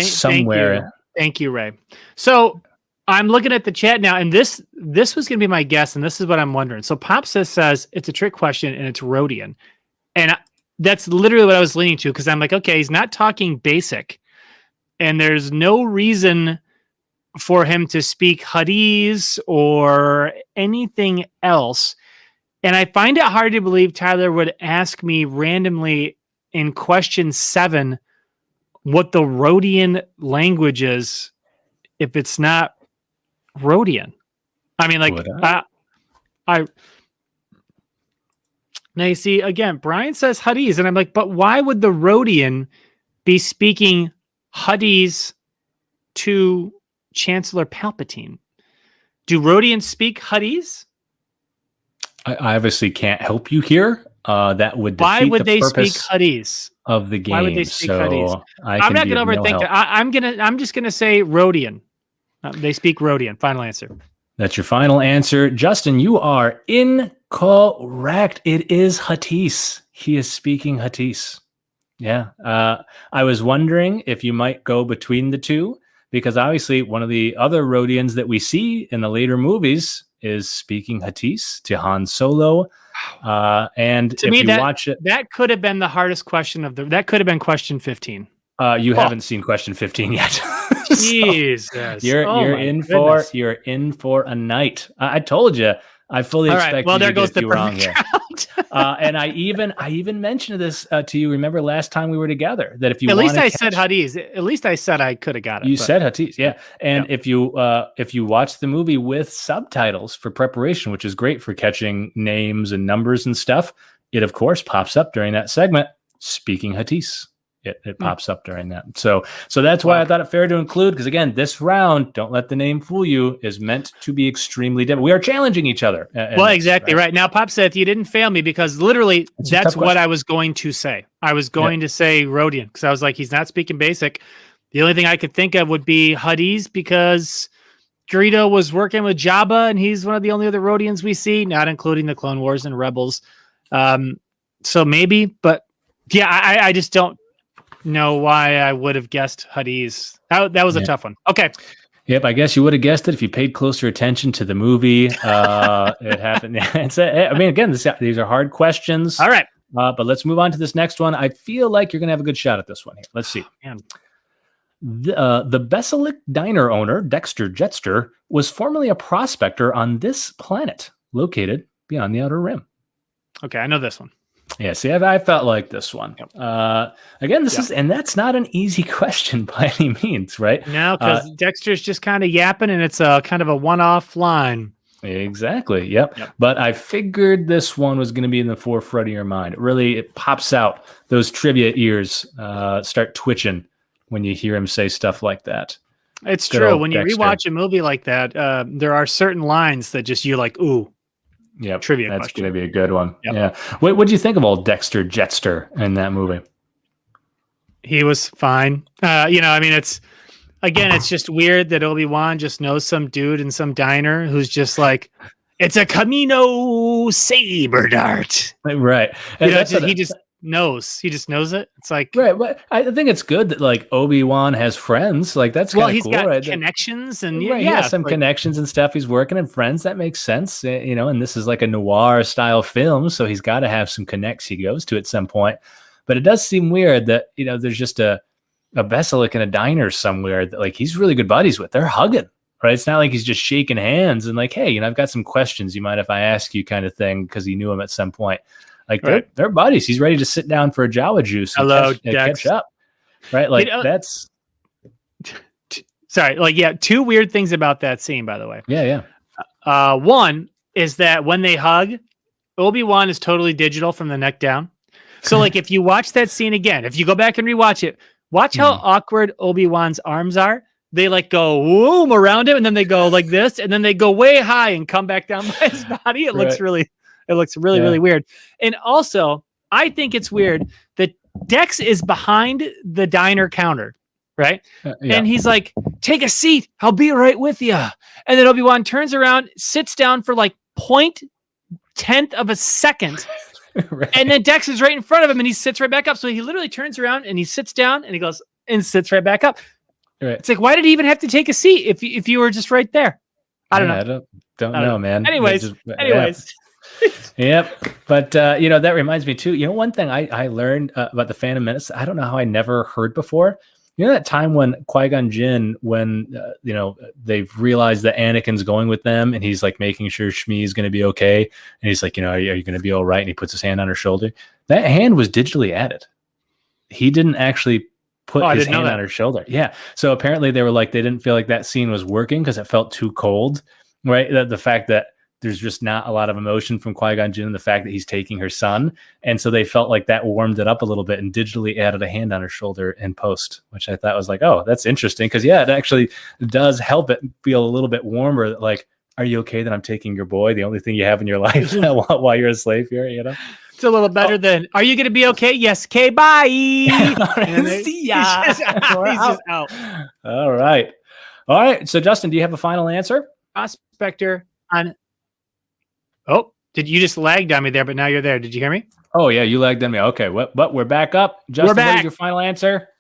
somewhere. Thank you, Ray. So I'm looking at the chat now, and this was going to be my guess, and this is what I'm wondering. So Pop says it's a trick question, and it's Rodian. And that's literally what I was leaning to, because I'm like, okay, he's not talking basic, and there's no reason for him to speak hoodies or anything else. And I find it hard to believe Tyler would ask me randomly in question 7 what the Rodian language is if it's not Rodian. I mean, like, now you see, again, Brian says hoodies, and I'm like, but why would the Rodian be speaking hoodies to Chancellor Palpatine? Do Rodians speak hoodies? I obviously can't help you here. That would defeat why would the they purpose speak hoodies of the game. Why would they speak hoodies? I'm not going to overthink it. I'm just going to say Rodian. They speak Rodian. Final answer. That's your final answer. Justin, you are incorrect. It is Huttese. He is speaking Huttese. Yeah. I was wondering if you might go between the two, because obviously one of the other Rodians that we see in the later movies is speaking Huttese to Han Solo. And to me, watch it, that could have been the hardest question that could have been question 15. You haven't seen question 15 yet. Jesus. You're in for a night. I told you. I fully expect you to get you wrong here. And I even mentioned this to you. Remember last time we were together that if you said Huttese. At least I said I could have got it. You said Huttese, yeah. And if you watch the movie with subtitles for preparation, which is great for catching names and numbers and stuff, it of course pops up during that segment. Speaking Huttese. It pops up during that. So that's why I thought it fair to include, because again, this round, don't let the name fool you, is meant to be extremely different. We are challenging each other. Exactly right. Now, Pop Seth, you didn't fail me, because literally that's what I was going to say. I was going to say Rodian, because I was like, he's not speaking basic. The only thing I could think of would be Huttese, because Greedo was working with Jabba, and he's one of the only other Rodians we see, not including the Clone Wars and Rebels. So maybe, but yeah, I just don't know why I would have guessed Huttese. That was a tough one. Okay. Yep, I guess you would have guessed it if you paid closer attention to the movie. It happened. I mean, again, these are hard questions. All right. But let's move on to this next one. I feel like you're going to have a good shot at this one here. Let's see. Man. The Besalic diner owner, Dexter Jettster, was formerly a prospector on this planet located beyond the Outer Rim. Okay, I know this one. Yeah, see, I felt like this one. Yep. Again, and that's not an easy question by any means, right? No, because Dexter's just kind of yapping, and it's a kind of a one-off line. Exactly. Yep. But I figured this one was going to be in the forefront of your mind. It pops out. Those trivia ears start twitching when you hear him say stuff like that. It's true. When you rewatch a movie like that, there are certain lines that just you're like, ooh. Yeah, trivia. That's going to be a good one. Yep. Yeah. What do you think of old Dexter Jettster in that movie? He was fine. I mean, it's just weird that Obi-Wan just knows some dude in some diner who's just like, it's a Camino saber dart. Right. And he just knows. He just knows it. It's like, right. But I think it's good that like Obi-Wan has friends. Like that's kind of he's cool, got right? connections and he has some connections and stuff. He's working and friends. That makes sense. And this is like a noir style film, so he's got to have some connects he goes to at some point. But it does seem weird that there's just a Besalic in a diner somewhere that like he's really good buddies with. They're hugging. Right. It's not like he's just shaking hands and like, hey, I've got some questions. You mind if I ask you, kind of thing, because he knew him at some point. Like they're buddies. He's ready to sit down for a Jawa juice and catch up. Right. Like that's. Sorry. Like, yeah. Two weird things about that scene, by the way. Yeah. One is that when they hug, Obi-Wan is totally digital from the neck down. So like, if you watch that scene again, if you go back and rewatch it, watch how awkward Obi-Wan's arms are. They like go whoom around him and then they go like this and then they go way high and come back down by his body. It looks really weird. And also, I think it's weird that Dex is behind the diner counter, right? And he's like, take a seat. I'll be right with you. And then Obi-Wan turns around, sits down for like 0.10 of a second. Right. And then Dex is right in front of him and he sits right back up. So he literally turns around and he sits down and he goes and sits right back up. Right. It's like, why did he even have to take a seat if you were just right there? I don't know. I don't know, man. Anyways. Yep. But, that reminds me too, one thing I learned about the Phantom Menace, I don't know how I never heard before. That time when Qui-Gon Jinn, when, they've realized that Anakin's going with them and he's like making sure Shmi's going to be okay. And he's like, are you going to be all right? And he puts his hand on her shoulder. That hand was digitally added. He didn't actually put his hand on her shoulder. Yeah. So apparently they were like, they didn't feel like that scene was working because it felt too cold, right? The fact that there's just not a lot of emotion from Qui-Gon Jinn and the fact that he's taking her son. And so they felt like that warmed it up a little bit and digitally added a hand on her shoulder in post, which I thought was like, oh, that's interesting. Cause it actually does help it feel a little bit warmer. Like, are you okay that I'm taking your boy? The only thing you have in your life while you're a slave here, It's a little better than, are you going to be okay? Yes. Okay. Bye. See ya. He's just out. All right. So Justin, do you have a final answer? Prospector on. Oh, did you just lagged on me there? But now you're there. Did you hear me? Oh yeah, you lagged on me. Okay, but we're back up. Justin, what is your final answer?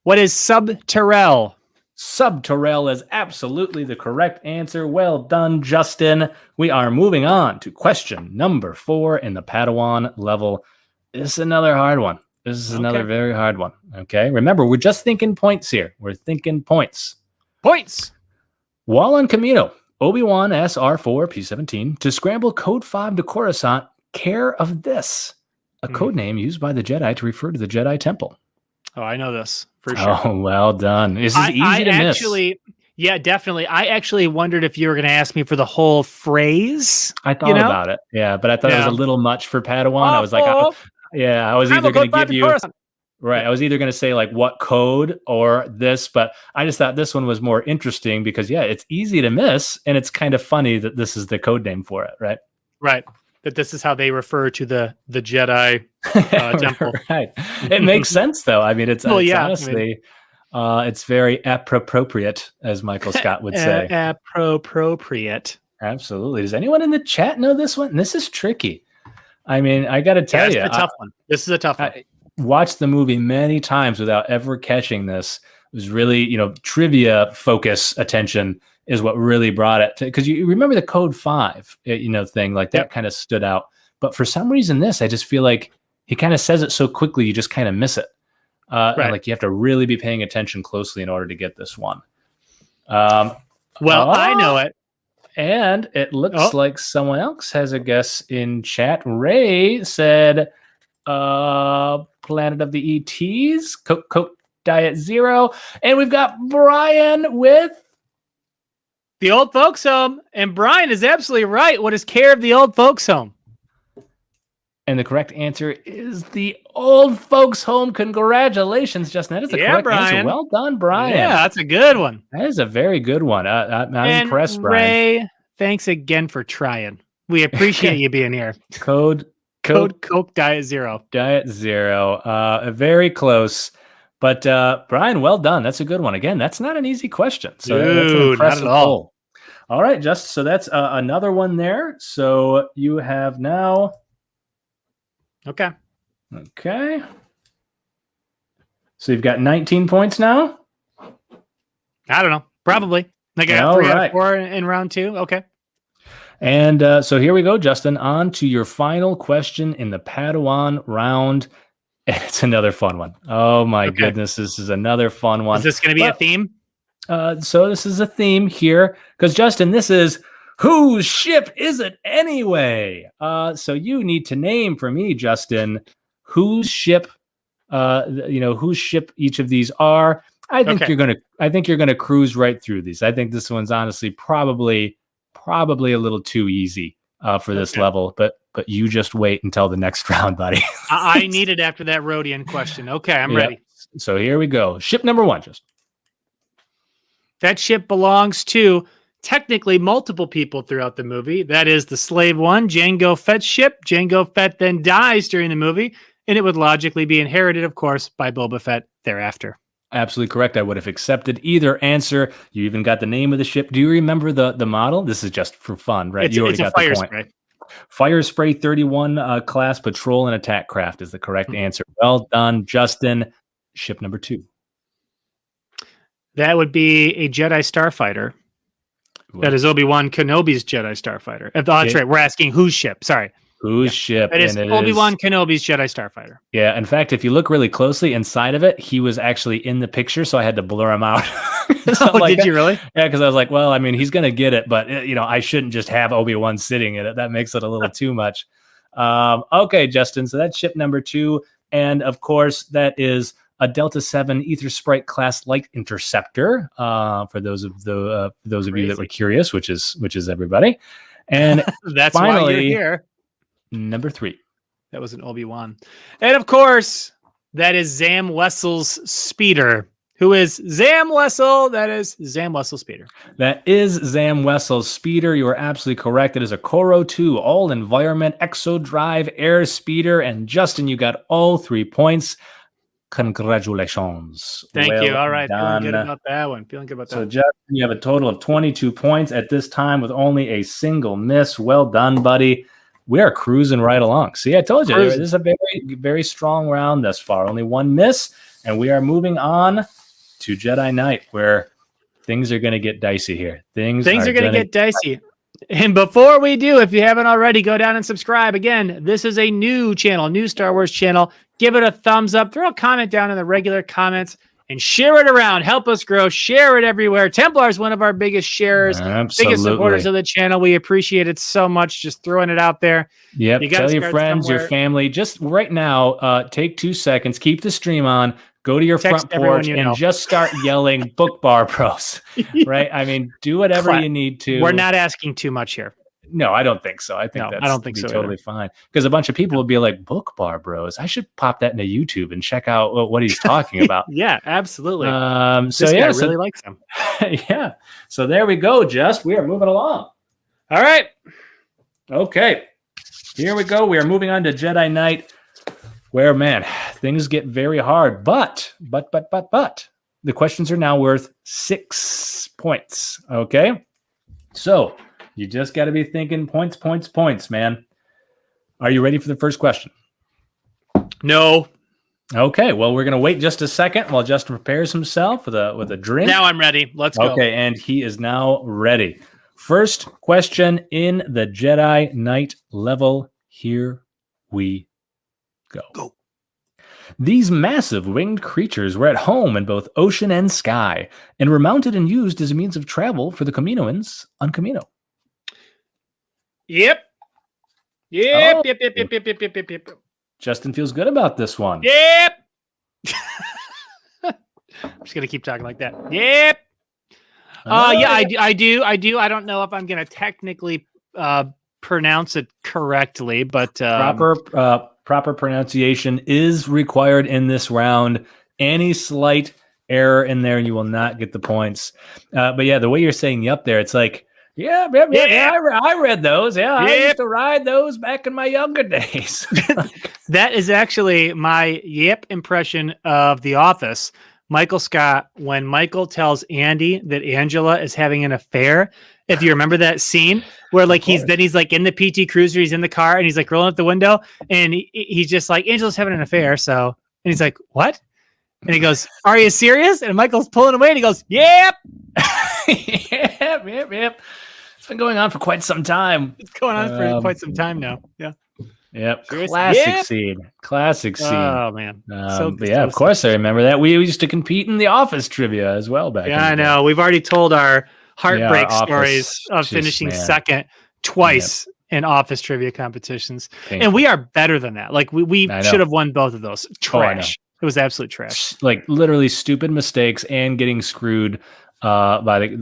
What is Subterrell? Subterrell is absolutely the correct answer. Well done, Justin. We are moving on to question number 4 in the Padawan level. This is another hard one. This is another very hard one. Okay, remember, we're just thinking points here. We're thinking points. While on Camino, Obi-Wan asks R4 P17 to scramble Code 5 to Coruscant, care of this, a code name used by the Jedi to refer to the Jedi Temple. Oh, I know this for sure. Oh, well done. This is easy to miss. Yeah, definitely. I actually wondered if you were going to ask me for the whole phrase. I thought about it. Yeah, but I thought it was a little much for Padawan. I was like, I was either going to give you... Right. I was either going to say like what code or this, but I just thought this one was more interesting because, it's easy to miss. And it's kind of funny that this is the code name for it. Right. Right. That this is how they refer to the Jedi temple. Right. It makes sense, though. I mean, it's honestly, it's very appropriate, as Michael Scott would say. Appropriate. Absolutely. Does anyone in the chat know this one? This is tricky. I mean, I got to tell you. This is a tough one. Watched the movie many times without ever catching this, was really, trivia focus attention is what really brought it to, because you remember the Code 5, thing like that kind of stood out. But for some reason, I just feel like he kind of says it so quickly, you just kind of miss it. And like you have to really be paying attention closely in order to get this one. I know it. And it looks like someone else has a guess in chat. Ray said, Planet of the ETs, Coke Diet Zero. And we've got Brian with the Old Folks Home. And Brian is absolutely right. What is Care of the Old Folks Home? And the correct answer is the Old Folks Home. Congratulations, Justin. That is the correct answer. Well done, Brian. Yeah, that's a good one. That is a very good one. I'm impressed, Brian. Ray, thanks again for trying. We appreciate you being here. Code Coke Diet Zero. Diet Zero. Very close. But Brian, well done. That's a good one. Again, that's not an easy question. So that's an impressive not at all. Goal. All right, Justin. So that's another one there. So you have now... Okay. So you've got 19 points now? I don't know. Probably. I got 3 out of 4 in round 2. Okay. And so here we go, Justin. On to your final question in the Padawan round. It's another fun one. Oh, my goodness. This is another fun one. Is this going to be a theme? So this is a theme here. Because, Justin, this is... Whose ship is it anyway? So you need to name for me, Justin, whose ship, whose ship each of these are. I think you're gonna cruise right through these. I think this one's honestly probably a little too easy for this level, but you just wait until the next round, buddy. I need it after that Rodian question. Okay, I'm ready. So here we go. Ship number 1, Justin. That ship belongs to technically multiple people throughout the movie. That is the Slave One, Jango Fett's ship. Jango Fett then dies during the movie, and it would logically be inherited, of course, by Boba Fett thereafter. Absolutely correct. I would have accepted either answer. You even got the name of the ship. Do you remember the model? This is just for fun, right? You already got the point. Spray. Fire Spray 31 class patrol and attack craft is the correct answer. Well done, Justin. Ship number 2. That would be a Jedi Starfighter. That is Obi-Wan Kenobi's Jedi Starfighter. That's right. We're asking whose ship. Sorry. Whose ship? It is Obi-Wan Kenobi's Jedi Starfighter. Yeah. In fact, if you look really closely inside of it, he was actually in the picture, so I had to blur him out. Did you really? Yeah, because I was like, well, I mean, he's going to get it, but, I shouldn't just have Obi-Wan sitting in it. That makes it a little too much. Okay, Justin. So that's ship number 2. And, of course, that is a Delta 7 Ether Sprite class light interceptor. For those of you that were curious, which is everybody. And that's finally, why you're here. Number 3. That was an Obi-Wan. And of course, that is Zam Wessel's speeder. Who is Zam Wessel? That is Zam Wessel's speeder. That is Zam Wessel's speeder. You are absolutely correct. It is a Koro 2 all-environment exo-drive air speeder. And Justin, you got all 3 points. Congratulations. Thank you. All right. Feeling good about that one. So, Justin, you have a total of 22 points at this time with only a single miss. Well done, buddy. We are cruising right along. See, I told you, this is a very, very strong round thus far. Only 1 miss, and we are moving on to Jedi Knight, where things are going to get dicey here. Things are going to get dicey. And before we do, if you haven't already, go down and subscribe. Again, this is a new channel, new Star Wars channel. Give it a thumbs up. Throw a comment down in the regular comments and share it around. Help us grow. Share it everywhere. Templar is one of our biggest sharers, biggest supporters of the channel. We appreciate it so much. Just throwing it out there. Yep. Tell your friends, your family. Just right now, take 2 seconds. Keep the stream on. Go to your front porch and just start yelling BookBarBros, right? I mean, do whatever you need to. We're not asking too much here. No, I don't think so. I don't think so totally fine. Because a bunch of people will be like, BookBarBros. I should pop that into YouTube and check out what he's talking about. Yeah, absolutely. This guy really likes him. Yeah. So there we go, Just. We are moving along. All right. Okay. Here we go. We are moving on to Jedi Knight, where, man, things get very hard. But the questions are now worth 6 points. Okay. So you just got to be thinking points, man. Are you ready for the first question? No. Okay, well, we're gonna wait just a second while Justin prepares himself with a drink. Now I'm ready. Let's go. Okay, and he is now ready. First question in the Jedi Knight level. Here we go. These massive winged creatures were at home in both ocean and sky, and were mounted and used as a means of travel for the Kaminoans on Kamino. Yep. Oh. Yep. Justin feels good about this one. Yep. I'm just gonna keep talking like that. Yep. Yeah, I do. I don't know if I'm gonna technically pronounce it correctly, but proper pronunciation is required in this round. Any slight error in there, and you will not get the points. But yeah, the way you're saying "yep" there, it's like, yeah, I read those. Yeah, I used to ride those back in my younger days. That is actually my yep impression of The Office. Michael Scott, when Michael tells Andy that Angela is having an affair. If you remember that scene where like he's like in the PT Cruiser, he's in the car and he's like rolling up the window and he's just like, Angela's having an affair. So, and he's like, what? And he goes, are you serious? And Michael's pulling away and he goes, yep. Yep. It's been going on for quite some time. It's going on for quite some time now. Yeah. Yep. Classic scene. Oh man. Of course I remember that. We used to compete in the Office trivia as well back. Yeah, I know. We've already told our heartbreak stories of finishing second twice in Office trivia competitions. And we are better than that. Like we should have won both of those. Trash. It was absolute trash. Like literally stupid mistakes and getting screwed by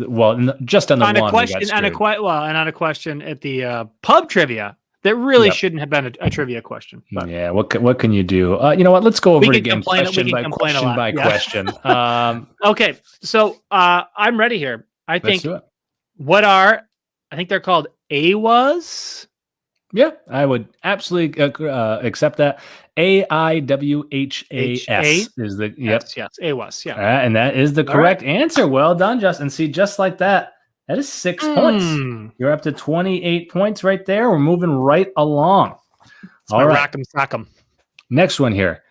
just on the one question on a question at the pub trivia. That really shouldn't have been a trivia question. But. Yeah, what can you do? You know what? Let's go over it again, question by question. Okay, so I'm ready here. I think let's do it. I think they're called AWAS. Yeah, I would absolutely accept that. AIWHAS is the yes, AWAS. Yeah, and that is the correct answer. Well done, Justin. See, just like that. That is 6 points. You're up to 28 points right there. We're moving right along. All right. Rock'em sock'em. Next one here.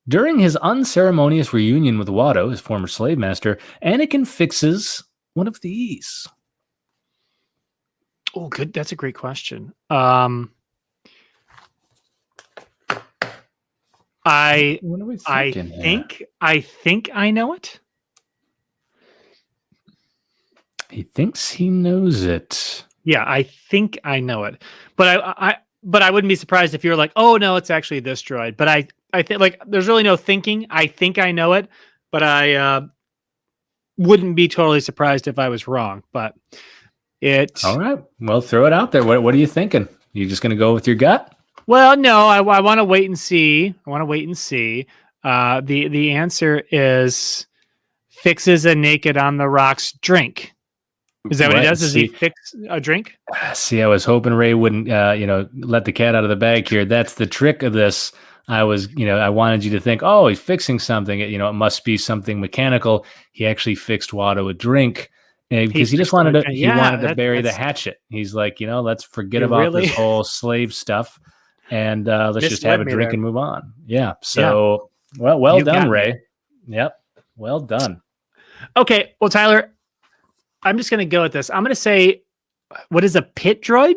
During his unceremonious reunion with Watto, his former slave master, Anakin fixes one of these. Oh, good. That's a great question. What are we thinking I think I know it. He thinks he knows it. Yeah, I think I know it. But I wouldn't be surprised if you're like, oh no, it's actually this droid. But I think like there's really no thinking. I think I know it, but I wouldn't be totally surprised if I was wrong. But all right. Well, throw it out there. What are you thinking? You just gonna go with your gut? Well, no, I want to wait and see. The answer is fixes a naked on the rocks drink. Is that what he does? Does he fix a drink? See, I was hoping Ray wouldn't, let the cat out of the bag here. That's the trick of this. I wanted you to think, oh, he's fixing something. It must be something mechanical. He actually fixed Watto a drink because he just wanted to bury the hatchet. He's like, let's forget about this whole slave stuff and let's just have a drink and move on. Yeah. So, well done, Ray. Yep. Well done. Okay. Well, Tyler, I'm just going to go with this. I'm going to say, what is a pit droid?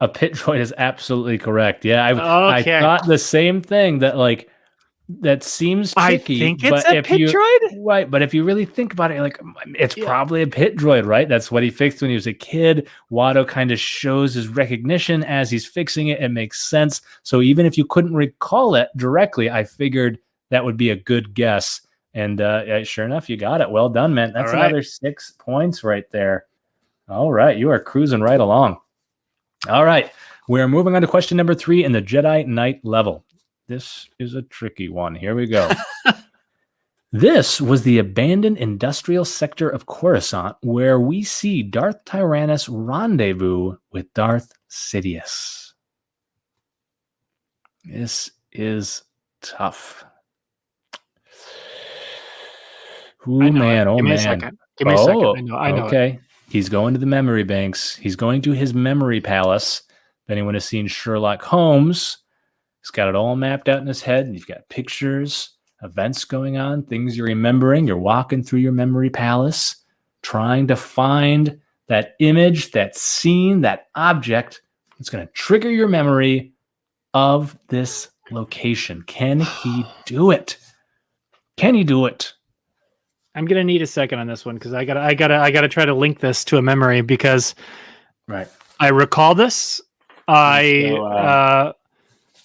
A pit droid is absolutely correct. Yeah, I thought the same thing. That seems tricky. I think it's a pit droid, right? But if you really think about it, it's probably a pit droid, right? That's what he fixed when he was a kid. Watto kind of shows his recognition as he's fixing it. It makes sense. So even if you couldn't recall it directly, I figured that would be a good guess. And sure enough, you got it. Well done, man. That's another 6 points right there. All right. You are cruising right along. All right. We're moving on to question number 3 in the Jedi Knight level. This is a tricky one. Here we go. This was the abandoned industrial sector of Coruscant where we see Darth Tyrannus rendezvous with Darth Sidious. This is tough. Give me a second. I know. Okay. He's going to the memory banks. He's going to his memory palace. If anyone has seen Sherlock Holmes, He's got it all mapped out in his head, and you've got pictures, events going on, things you're remembering. You're walking through your memory palace, trying to find that image, that scene, that object that's going to trigger your memory of this location. Can he do it? Can he do it? I'm gonna need a second on this one because I gotta try to link this to a memory because I recall this. The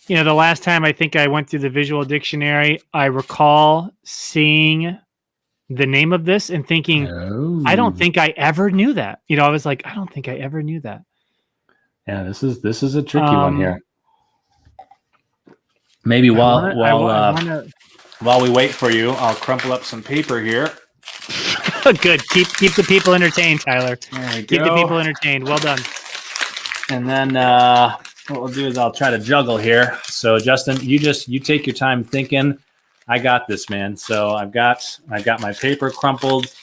last time I think I went through the visual dictionary, I recall seeing the name of this and thinking, I don't think I ever knew that. I was like, I don't think I ever knew that. Yeah, this is a tricky one here. Maybe while we wait for you, I'll crumple up some paper here. Good. Keep the people entertained, Tyler. Keep the people entertained. Well done. And then what we'll do is I'll try to juggle here. So Justin, you take your time thinking. I got this, man. So I've got my paper crumpled,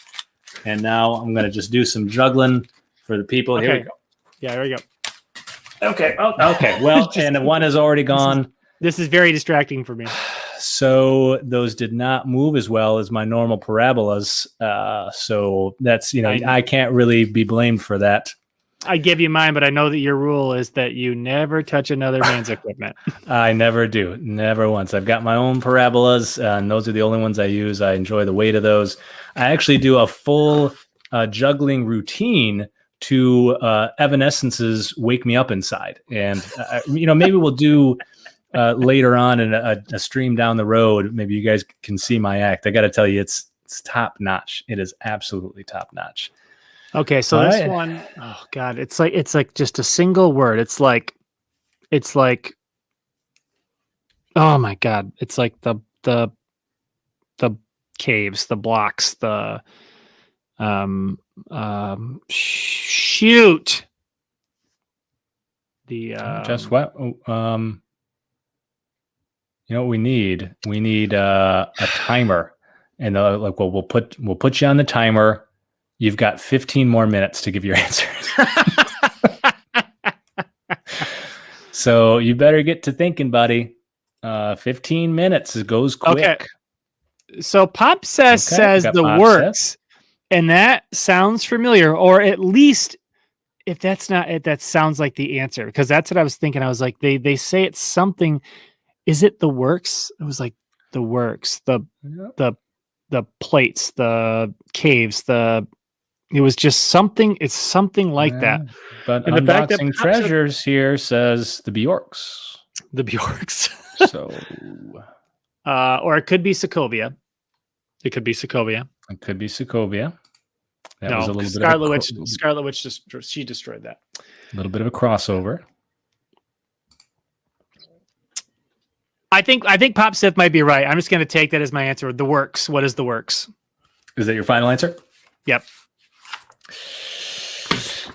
and now I'm gonna just do some juggling for the people. Okay. Here we go. Yeah, there we go. Okay. Oh, okay. Well, and one is already gone. This is very distracting for me. So those did not move as well as my normal parabolas. So that's, I can't really be blamed for that. I give you mine, but I know that your rule is that you never touch another man's equipment. I never do. Never once. I've got my own parabolas, and those are the only ones I use. I enjoy the weight of those. I actually do a full juggling routine to Evanescence's Wake Me Up Inside. And, maybe we'll do later on in a stream down the road. Maybe you guys can see my act. I got to tell you, it's top notch. It is absolutely top notch. Okay, so this one, oh God, it's like just a single word. It's like, oh my God, it's like the caves, the blocks, the shoot. Just what? You know what we need? We need a timer, and we'll put you on the timer. You've got 15 more minutes to give your answers. So you better get to thinking, buddy. 15 minutes. It goes quick. Okay. So Pop says the works, and that sounds familiar, or at least if that's not it, that sounds like the answer, because that's what I was thinking. I was like, they say it's something. Is it the works? It was like the works, the plates, the caves, it was just something. It's something like that. But and Unboxing Treasures here says the Bjorks. The Bjorks. So, or it could be Sokovia. It could be Sokovia. It could be Sokovia. That was a little bit. Scarlet Witch she destroyed that. A little bit of a crossover. I think Pop Sith might be right. I'm just going to take that as my answer. The works. What is the works? Is that your final answer? Yep.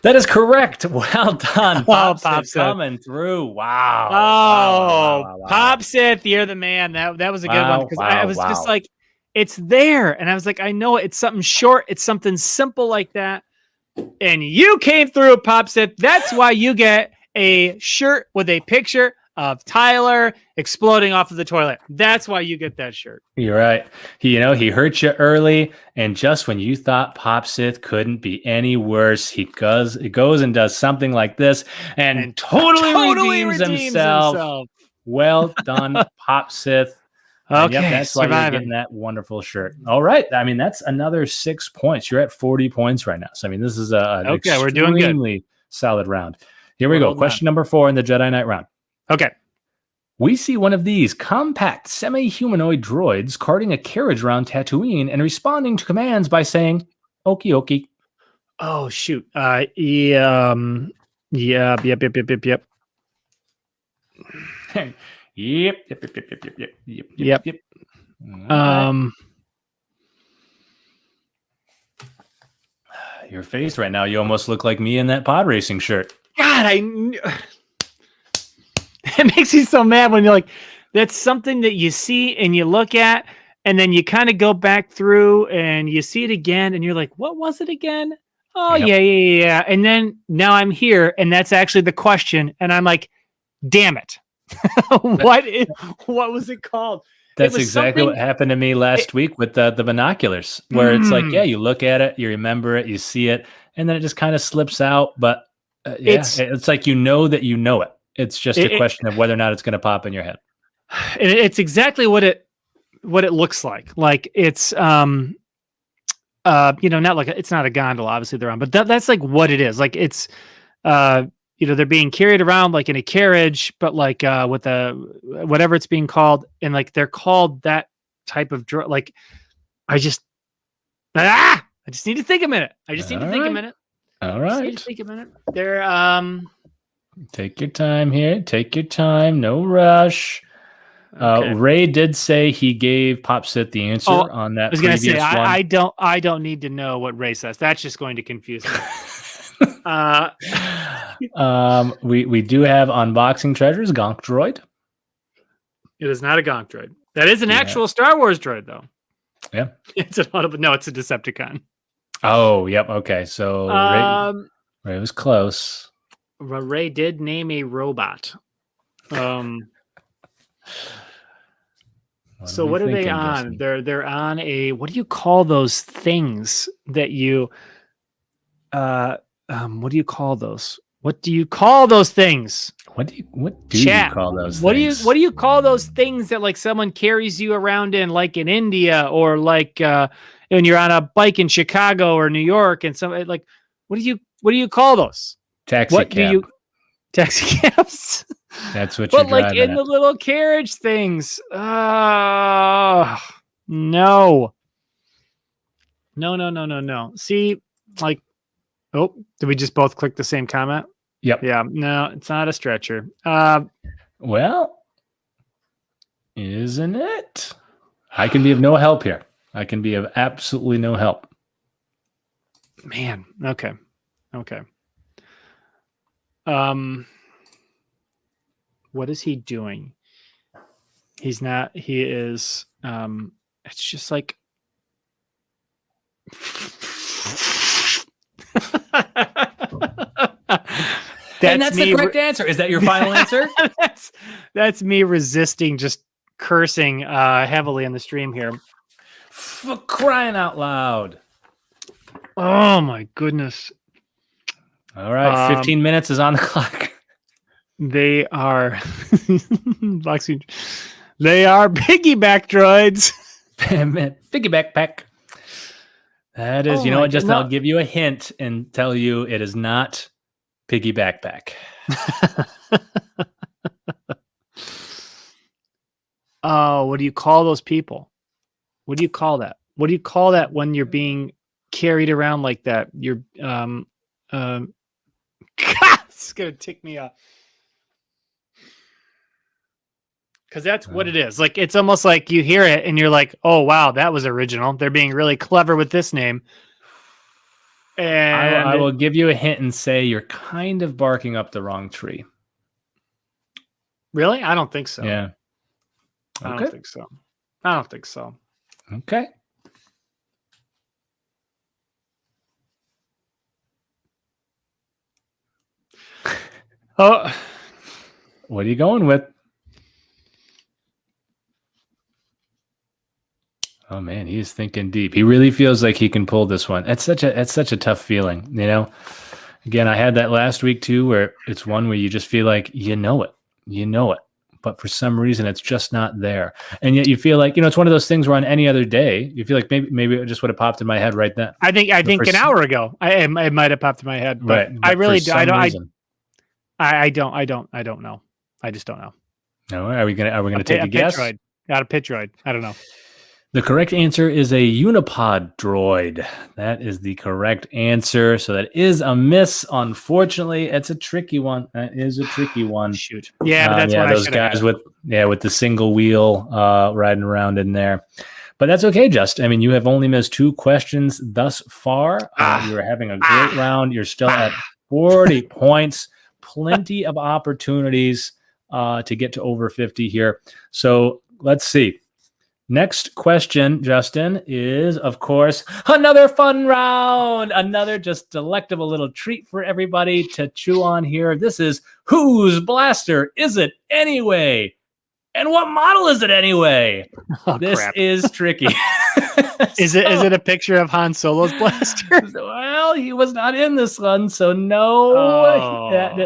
That is correct. Well done. Pop Sith coming through. Wow. Wow. Pop Sith, you're the man. That was a good one, because I was just like, it's there. And I was like, I know it's something short. It's something simple like that. And you came through, Pop Sith. That's why you get a shirt with a picture of Tyler exploding off of the toilet. That's why you get that shirt. You're right. He hurt you early, and just when you thought Pop Sith couldn't be any worse, he goes and does something like this and totally redeems himself. Well done, Pop Sith. Okay, yep, that's why you're getting that wonderful shirt. All right. I mean, that's another 6 points. You're at 40 points right now. So, I mean, this is we're doing good. Extremely solid round. Here we go. Question number 4 in the Jedi Knight round. Okay. We see one of these compact semi-humanoid droids carting a carriage around Tatooine and responding to commands by saying, "Okie dokie." Oh, shoot. Yep. Yep. Your face right now, you almost look like me in that pod racing shirt. God, it makes me so mad when you're like, that's something that you see and you look at, and then you kind of go back through and you see it again, and you're like, what was it again? Oh, yep. Yeah. And then now I'm here, and that's actually the question, and I'm like, damn it. What was it called? That's exactly what happened to me last week with the binoculars, where it's like, yeah, you look at it, you remember it, you see it, and then it just kind of slips out. But it's like you know that you know it. It's just a question of whether or not it's going to pop in your head. It's exactly what it looks like. Like it's not like it's not a gondola, obviously they're on, but that's like what it is. Like it's they're being carried around like in a carriage, but like with whatever it's being called, and like they're called that type of drug. Like I just need to think a minute. I just need to think a minute. All right. Just need to think a minute. They're take your time here. Take your time. No rush. Okay. Ray did say he gave Popsit the answer on that. I was going to say I don't need to know what Ray says. That's just going to confuse me. We do have unboxing treasures. Gonk droid. It is not a Gonk droid. That is an actual Star Wars droid, though. Yeah, it's an audible. No, it's a Decepticon. Oh, yep. Okay, so Ray was close. Ray did name a robot. So what are they on? Justin? They're on a, what do you call those things that you what do you call those? What do you call those things? What do you call those things? What do you call those things that like someone carries you around in, like in India, or like when you're on a bike in Chicago or New York, and some like what do you call those? Taxi cabs? That's what you're driving like in the little carriage things. No. See, like, oh, did we just both click the same comment? Yep. Yeah. No, it's not a stretcher. Well, isn't it? I can be of no help here. I can be of absolutely no help. Man. Okay. What is he doing? He's not, he is, it's just like, that's the correct answer. Is that your final answer? That's me resisting just cursing heavily in the stream here. For crying out loud. Oh my goodness. All right, 15 minutes is on the clock. They are they are piggyback droids. Piggyback pack. That is, you know what, Justin, I'll give you a hint and tell you it is not piggy backpack. Oh, what do you call those people? What do you call that? What do you call that when you're being carried around like that? You're it's gonna tick me off. Because that's what it is. Like, it's almost like you hear it and you're like, oh, wow, that was original. They're being really clever with this name. And I will give you a hint and say you're kind of barking up the wrong tree. Really? I don't think so. Yeah. Okay. I don't think so. Okay. Oh, what are you going with? Oh man, he is thinking deep. He really feels like he can pull this one. It's such a tough feeling, you know. Again, I had that last week too, where it's one where you just feel like you know it, but for some reason it's just not there, and yet you feel like, you know, it's one of those things where on any other day you feel like maybe it just would have popped in my head right then. I think an hour ago, it might have popped in my head, but right. I really do. I don't know. I just don't know. No, are we gonna take a guess? Got a pit droid. I don't know. The correct answer is a unipod droid. That is the correct answer. So that is a miss. Unfortunately, it's a tricky one. That is a tricky one. Shoot. Yeah, but that's what those guys with the single wheel riding around in there. But that's okay, Just. I mean, you have only missed 2 questions thus far. You're having a great round. You're still at 40 points. Plenty of opportunities to get to over 50 here. So let's see. Next question, Justin, is, of course, another fun round. Another just delectable little treat for everybody to chew on here. This is whose blaster is it anyway? And what model is it anyway? This crap. is tricky. Is it a picture of Han Solo's blaster? Well, he was not in this one, so no,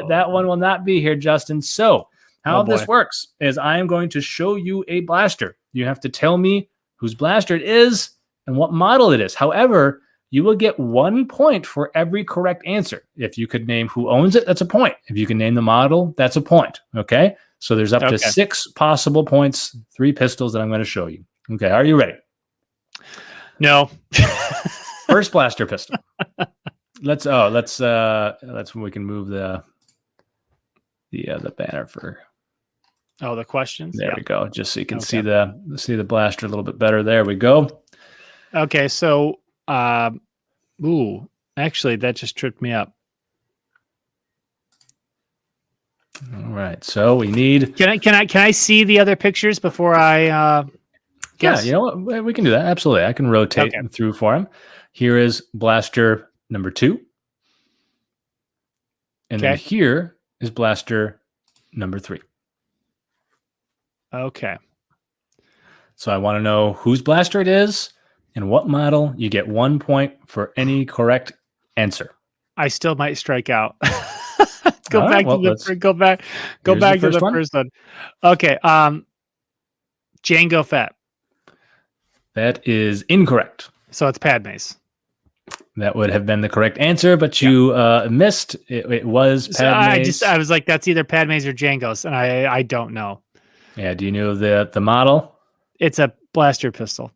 that one will not be here, Justin. So how this works is I am going to show you a blaster. You have to tell me whose blaster it is and what model it is. However, you will get 1 point for every correct answer. If you could name who owns it, that's a point. If you can name the model, that's a point. Okay? So there's up to 6 possible points, 3 pistols that I'm going to show you. Okay, are you ready? No. First blaster pistol. Let's we can move the banner for the questions. There we go. Just so you can see the blaster a little bit better. There we go. Okay, so actually that just tripped me up. All right. So we need Can I see the other pictures before I guess? Yeah, you know what? We can do that. Absolutely. I can rotate through for him. Here is blaster number 2. And then here is blaster number 3. Okay. So I want to know whose blaster it is and what model. You get 1 point for any correct answer. I still might strike out. Go back to the first one. Okay. Jango Fett. That is incorrect. So it's Padme's. That would have been the correct answer, but you missed. It was Padme's. So I was like, that's either Padme's or Jango's, and I don't know. Yeah. Do you know the model? It's a blaster pistol.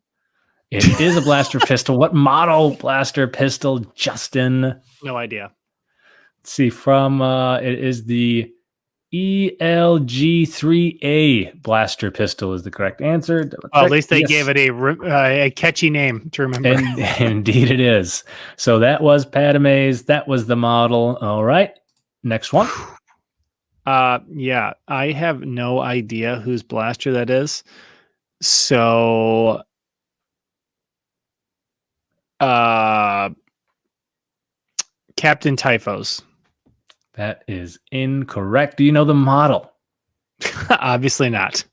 It is a blaster pistol. What model blaster pistol, Justin? No idea. Let's see. From it is the ELG-3A blaster pistol is the correct answer. At least they gave it a catchy name to remember. And indeed it is. So that was Padme's. That was the model. All right. Next one. Yeah, I have no idea whose blaster that is. So Captain Typho's. That is incorrect. Do you know the model? Obviously not.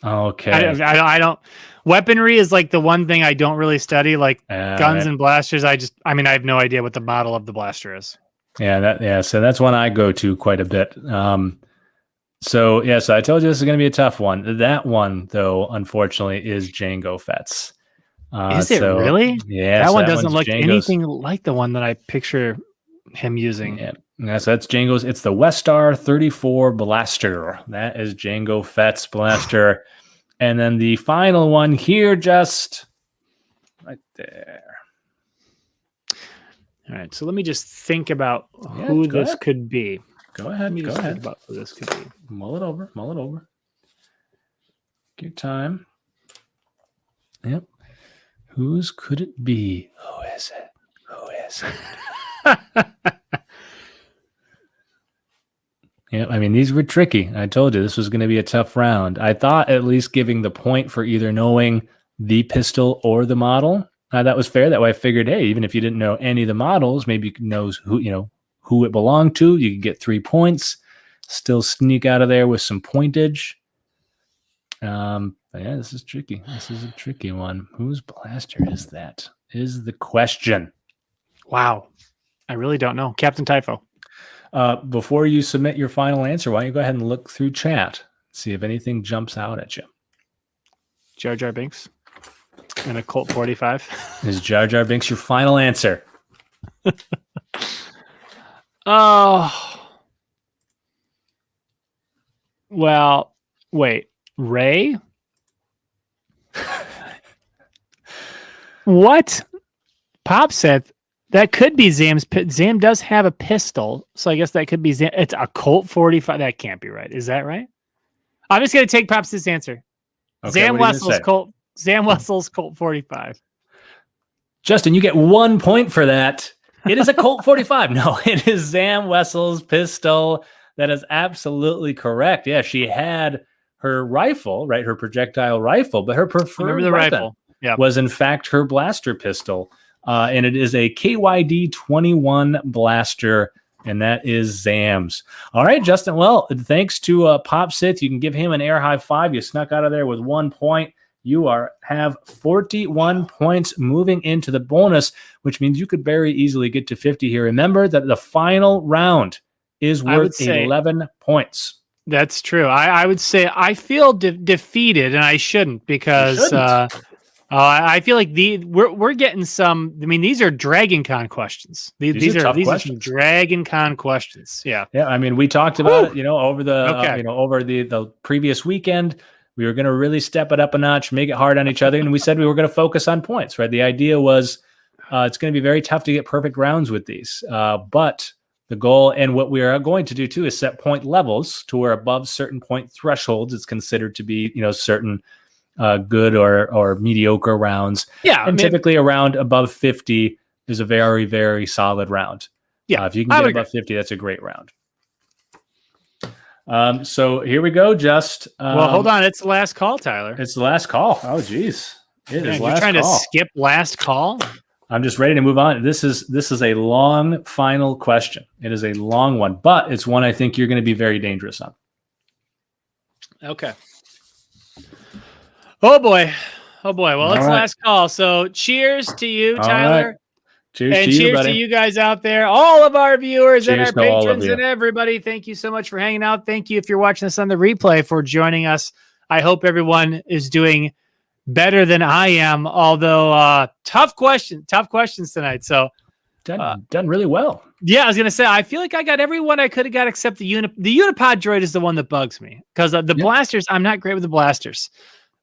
Okay. I don't. Weaponry is like the one thing I don't really study, like guns and blasters. I have no idea what the model of the blaster is. Yeah, so that's one I go to quite a bit. So I told you this is going to be a tough one. That one, though, unfortunately, is Jango Fett's. Is it really? Yeah, that one doesn't look anything like the one that I picture him using. Yeah, so that's Jango's. It's the Westar 34 blaster. That is Jango Fett's blaster. And then the final one here, just right there. All right, so let me just think about who this could be. Go ahead. Think about who this could be. Mull it over. Take your time. Yep. Whose could it be? Who is it? Yeah, I mean, these were tricky. I told you this was going to be a tough round. I thought at least giving the point for either knowing the pistol or the model, that was fair. That way I figured, hey, even if you didn't know any of the models, maybe you know who it belonged to. You could get 3 points, still sneak out of there with some pointage. But yeah, this is tricky. This is a tricky one. Whose blaster is that? Is the question. Wow. I really don't know. Captain Typho. Before you submit your final answer, why don't you go ahead and look through chat, see if anything jumps out at you. Jar Jar Binks and a Colt 45. Is Jar Jar Binks your final answer? Oh. Well, wait. Ray? What? Pop said that could be Zam's. Zam does have a pistol, so I guess that could be Zam. It's a Colt 45. That can't be right. Is that right? I'm just going to take Pop's answer. Okay, Zam Wessel's Colt. Zam Wessel's Colt 45. Justin, you get 1 point for that. It is a Colt 45. No, it is Zam Wessel's pistol. That is absolutely correct. Yeah, she had her rifle, right? Her projectile rifle, but her preferred weapon rifle. Yeah. was in fact her blaster pistol. And it is a KYD 21 blaster, and that is Zam's. All right, Justin. Well, thanks to Pop Sith, you can give him an air high five. You snuck out of there with 1 point. You have 41 points moving into the bonus, which means you could very easily get to 50 here. Remember that the final round is worth 11 points. That's true. I would say I feel defeated, and I shouldn't, because I feel like we're getting some. I mean, these are Dragon Con questions. These are some Dragon Con questions. Yeah. Yeah. I mean, we talked about it, over the over the previous weekend. We were going to really step it up a notch, make it hard on each other, and we said we were going to focus on points. Right. The idea was it's going to be very tough to get perfect rounds with these, but the goal and what we are going to do too is set point levels to where above certain point thresholds, it's considered to be certain good or mediocre rounds. Yeah, and typically around above 50 is a very, very solid round. Yeah, if you can get above 50, that's a great round. So here we go. Well, hold on. It's the last call, Tyler. It's the last call. Oh, geez. It is last call. You're trying to skip last call? I'm just ready to move on. This is a long final question. It is a long one, but it's one I think you're going to be very dangerous on. Okay. Oh boy. Well, it's last call. So cheers to you, Tyler. Right. Cheers and to you, cheers buddy. to you guys out there, all of our viewers Cheers and our patrons and everybody. Thank you so much for hanging out. Thank you if you're watching this on the replay for joining us. I hope everyone is doing better than I am, although tough questions tonight. So done really well. Yeah, I was gonna say I feel like I got everyone I could have got except the Unipod droid is the one that bugs me, because the blasters, I'm not great with the blasters.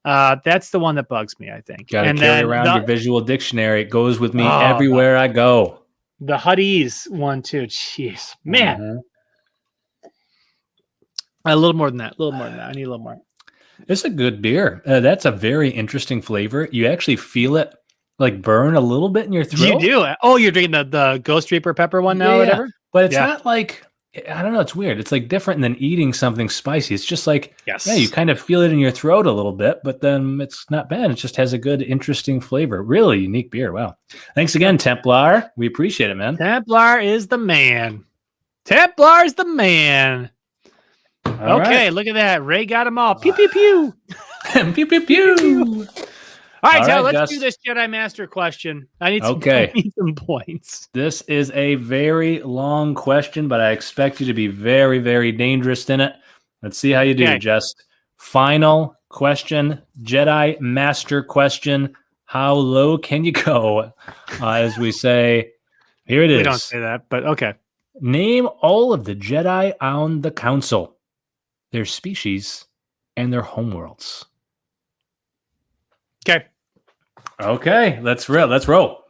That's the one that bugs me, I think. Gotta carry around your visual dictionary. It goes with me everywhere I go. The hoodies one too. Jeez, man. A little more than that. I need a little more. It's a good beer. That's a very interesting flavor. You actually feel it like burn a little bit in your throat. You do. Oh, you're drinking the Ghost Reaper pepper one now, or whatever? But it's not like, I don't know, it's weird. It's like different than eating something spicy. It's just like, you kind of feel it in your throat a little bit, but then it's not bad. It just has a good, interesting flavor. Really unique beer. Wow. Thanks again, Templar. We appreciate it, man. Templar is the man. All okay, Look at that. Ray got them all. Pew, pew, pew. Pew, pew, pew. All right, Tyler, let's do this Jedi Master question. I need some points. This is a very long question, but I expect you to be very, very dangerous in it. Let's see how you do. Just final question, Jedi Master question. How low can you go? As we say, here it is. We don't say that, but okay. Name all of the Jedi on the Council, their species, and their homeworlds. Okay, let's roll.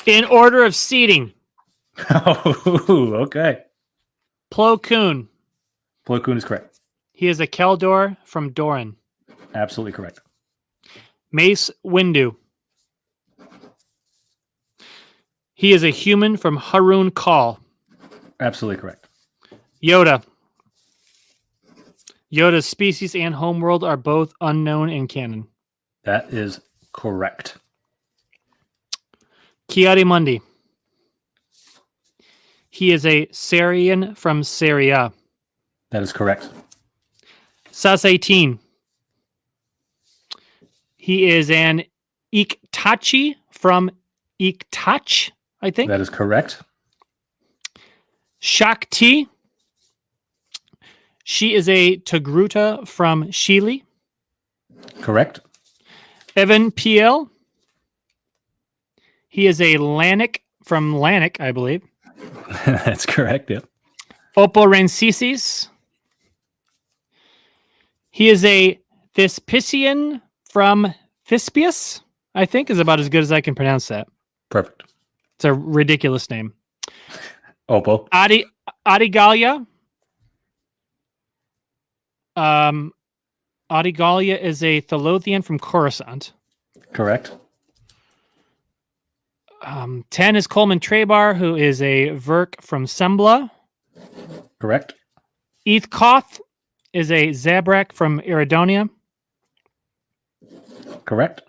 In order of seating. Okay. Plo Koon. Plo Koon is correct. He is a Keldor from Doran. Absolutely correct. Mace Windu. He is a human from Harun Kal. Absolutely correct. Yoda. Yoda's species and homeworld are both unknown in canon. That is correct. Ki-Adi-Mundi. He is a Sarian from Saria. That is correct. Sas-18. He is an Iktachi from Iktach, I think. That is correct. Shakti. She is a Togruta from Shili. Correct. Evan Piel. He is a Lannick from Lannick, I believe. That's correct, yep. Oppo Rensisis. He is a Thespisian from Thespius, I think, is about as good as I can pronounce that. Perfect. It's a ridiculous name. Oppo. Adigalia. Adigalia is a Thalothian from Coruscant. Correct. 10 is Coleman Trebar, who is a Verk from Sembla. Correct. Eithkoth is a Zabrak from Eridonia. Correct.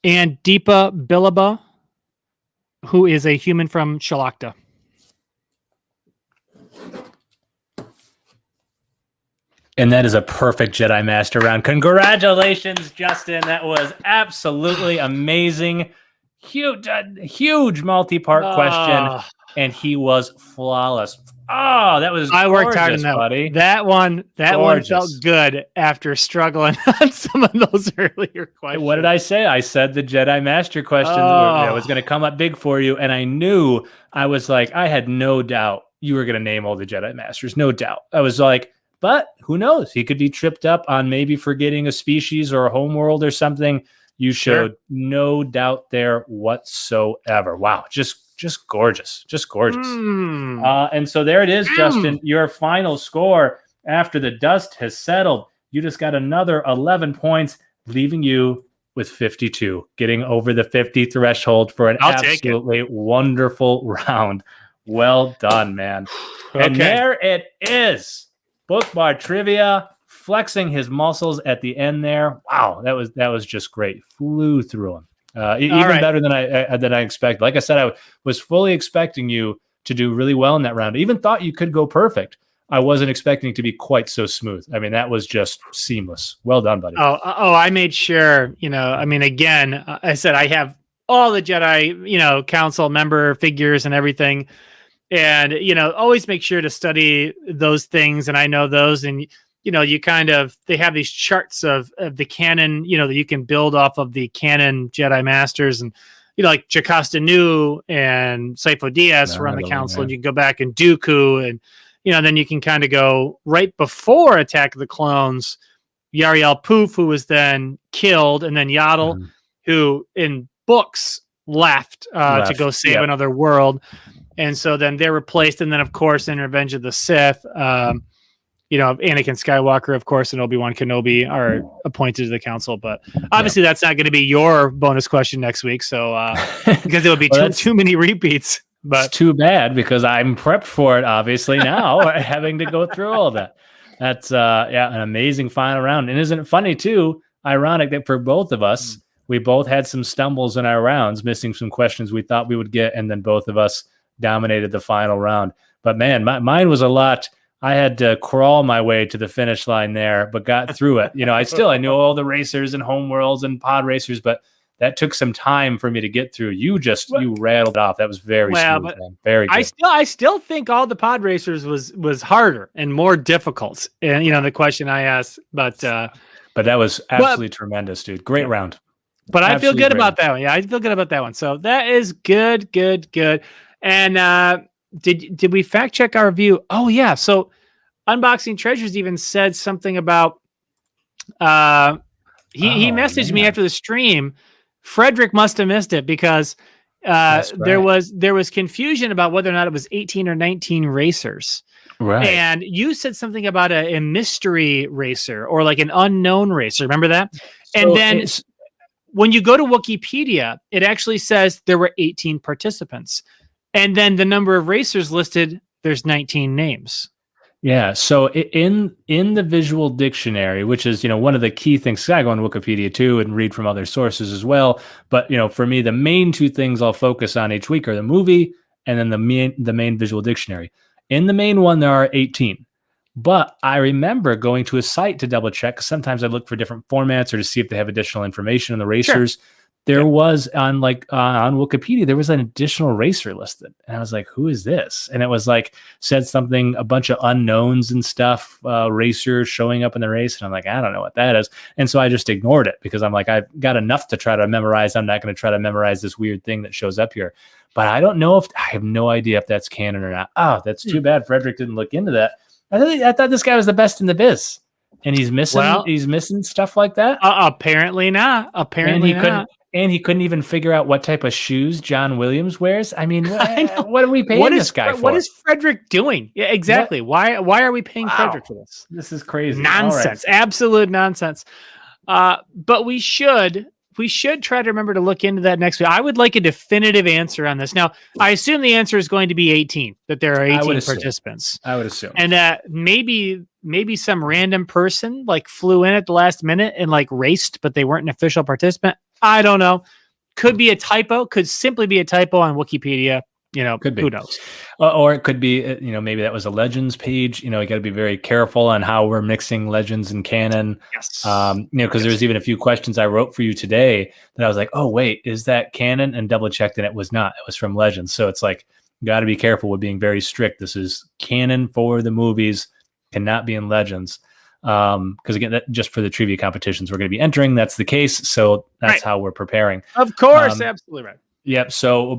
And Deepa Bilaba, who is a human from Shalakta. And that is a perfect Jedi Master round. Congratulations, Justin. That was absolutely amazing. Huge multi-part question, and he was flawless. Oh, that was I worked hard on that, buddy. That one felt good after struggling on some of those earlier questions. What did I say? I said the Jedi Master questions was going to come up big for you, and I knew, I was like, I had no doubt you were going to name all the Jedi Masters. No doubt. I was like, but who knows? He could be tripped up on maybe forgetting a species or a homeworld or something. You showed no doubt there whatsoever. Wow, just gorgeous, just gorgeous. And so there it is, Justin. Your final score after the dust has settled. You just got another 11 points, leaving you with 52, getting over the 50 threshold for an absolutely wonderful round. Well done, man. And there it is. BookBar trivia, flexing his muscles at the end there. Wow, that was just great. Flew through him. Even better than I expected. Like I said, I was fully expecting you to do really well in that round. I even thought you could go perfect. I wasn't expecting it to be quite so smooth. I mean, that was just seamless. Well done, buddy. I made sure, again, I said I have all the Jedi, Council member figures and everything. And, always make sure to study those things. And I know those. And, they have these charts of the canon, that you can build off of the canon Jedi Masters. And, like Jocasta Nu and Sifo Dyas were on the council. And you can go back and Dooku. And, then you can kind of go right before Attack of the Clones, Yariel Poof, who was then killed. And then Yaddle, who in books left to go save another world. And so then they're replaced. And then, of course, in Revenge of the Sith, Anakin Skywalker, of course, and Obi-Wan Kenobi are appointed to the council. But obviously that's not going to be your bonus question next week. So because it would be too many repeats. But it's too bad because I'm prepped for it, obviously, now, having to go through all that. That's an amazing final round. And isn't it funny, too, ironic that for both of us, we both had some stumbles in our rounds, missing some questions we thought we would get, and then both of us dominated the final round. But man, mine was a lot. I had to crawl my way to the finish line there, but got through it. I knew all the racers and homeworlds and pod racers, but that took some time for me to get through. You rattled it off. That was very smooth, man. Very good. I still think all the pod racers was harder and more difficult. And the question I asked, but that was absolutely tremendous, dude. Great round. But I feel good about that one. Yeah, I feel good about that one. So that is good. And did we fact check our review? Oh yeah. So Unboxing Treasures even said something about he messaged me after the stream. Frederick must have missed it because there was confusion about whether or not it was 18 or 19 racers. Right. And you said something about a mystery racer or like an unknown racer. Remember that? And then when you go to Wikipedia, it actually says there were 18 participants. And then the number of racers listed, there's 19 names. Yeah. So in the visual dictionary, which is, one of the key things, I go on Wikipedia too and read from other sources as well. But, for me, the main two things I'll focus on each week are the movie and then the main visual dictionary. In the main one, there are 18. But I remember going to a site to double check. Sometimes I look for different formats or to see if they have additional information on the racers. Sure. There was on Wikipedia, there was an additional racer listed. And I was like, who is this? And it was said something, a bunch of unknowns and stuff, racers showing up in the race. And I'm like, I don't know what that is. And so I just ignored it because I'm like, I've got enough to try to memorize. I'm not going to try to memorize this weird thing that shows up here. But I have no idea if that's canon or not. Oh, that's too bad Frederick didn't look into that. I thought this guy was the best in the biz. And he's missing stuff like that. Apparently not. And he couldn't even figure out what type of shoes John Williams wears. I mean, what are we paying this guy for? What is Frederick doing? Yeah, exactly. Why are we paying Frederick for this? This is crazy. Nonsense. Right. Absolute nonsense. But we should we should try to remember to look into that next week. I would like a definitive answer on this. Now, I assume the answer is going to be 18, that there are 18 participants. I would assume. And that maybe some random person like flew in at the last minute and like raced, but they weren't an official participant. I don't know. Could be a typo, could simply be a typo on Wikipedia. Could be. Who knows? Or it could be, maybe that was a Legends page. You got to be very careful on how we're mixing Legends and canon. Yes. Because there's even a few questions I wrote for you today that I was like, oh, wait, is that canon? And double checked, and it was not. It was from Legends. So it's like, got to be careful with being very strict. This is canon for the movies, cannot be in Legends. Because again, that just for the trivia competitions we're going to be entering, that's the case. So that's how we're preparing. Of course, absolutely right. Yep. So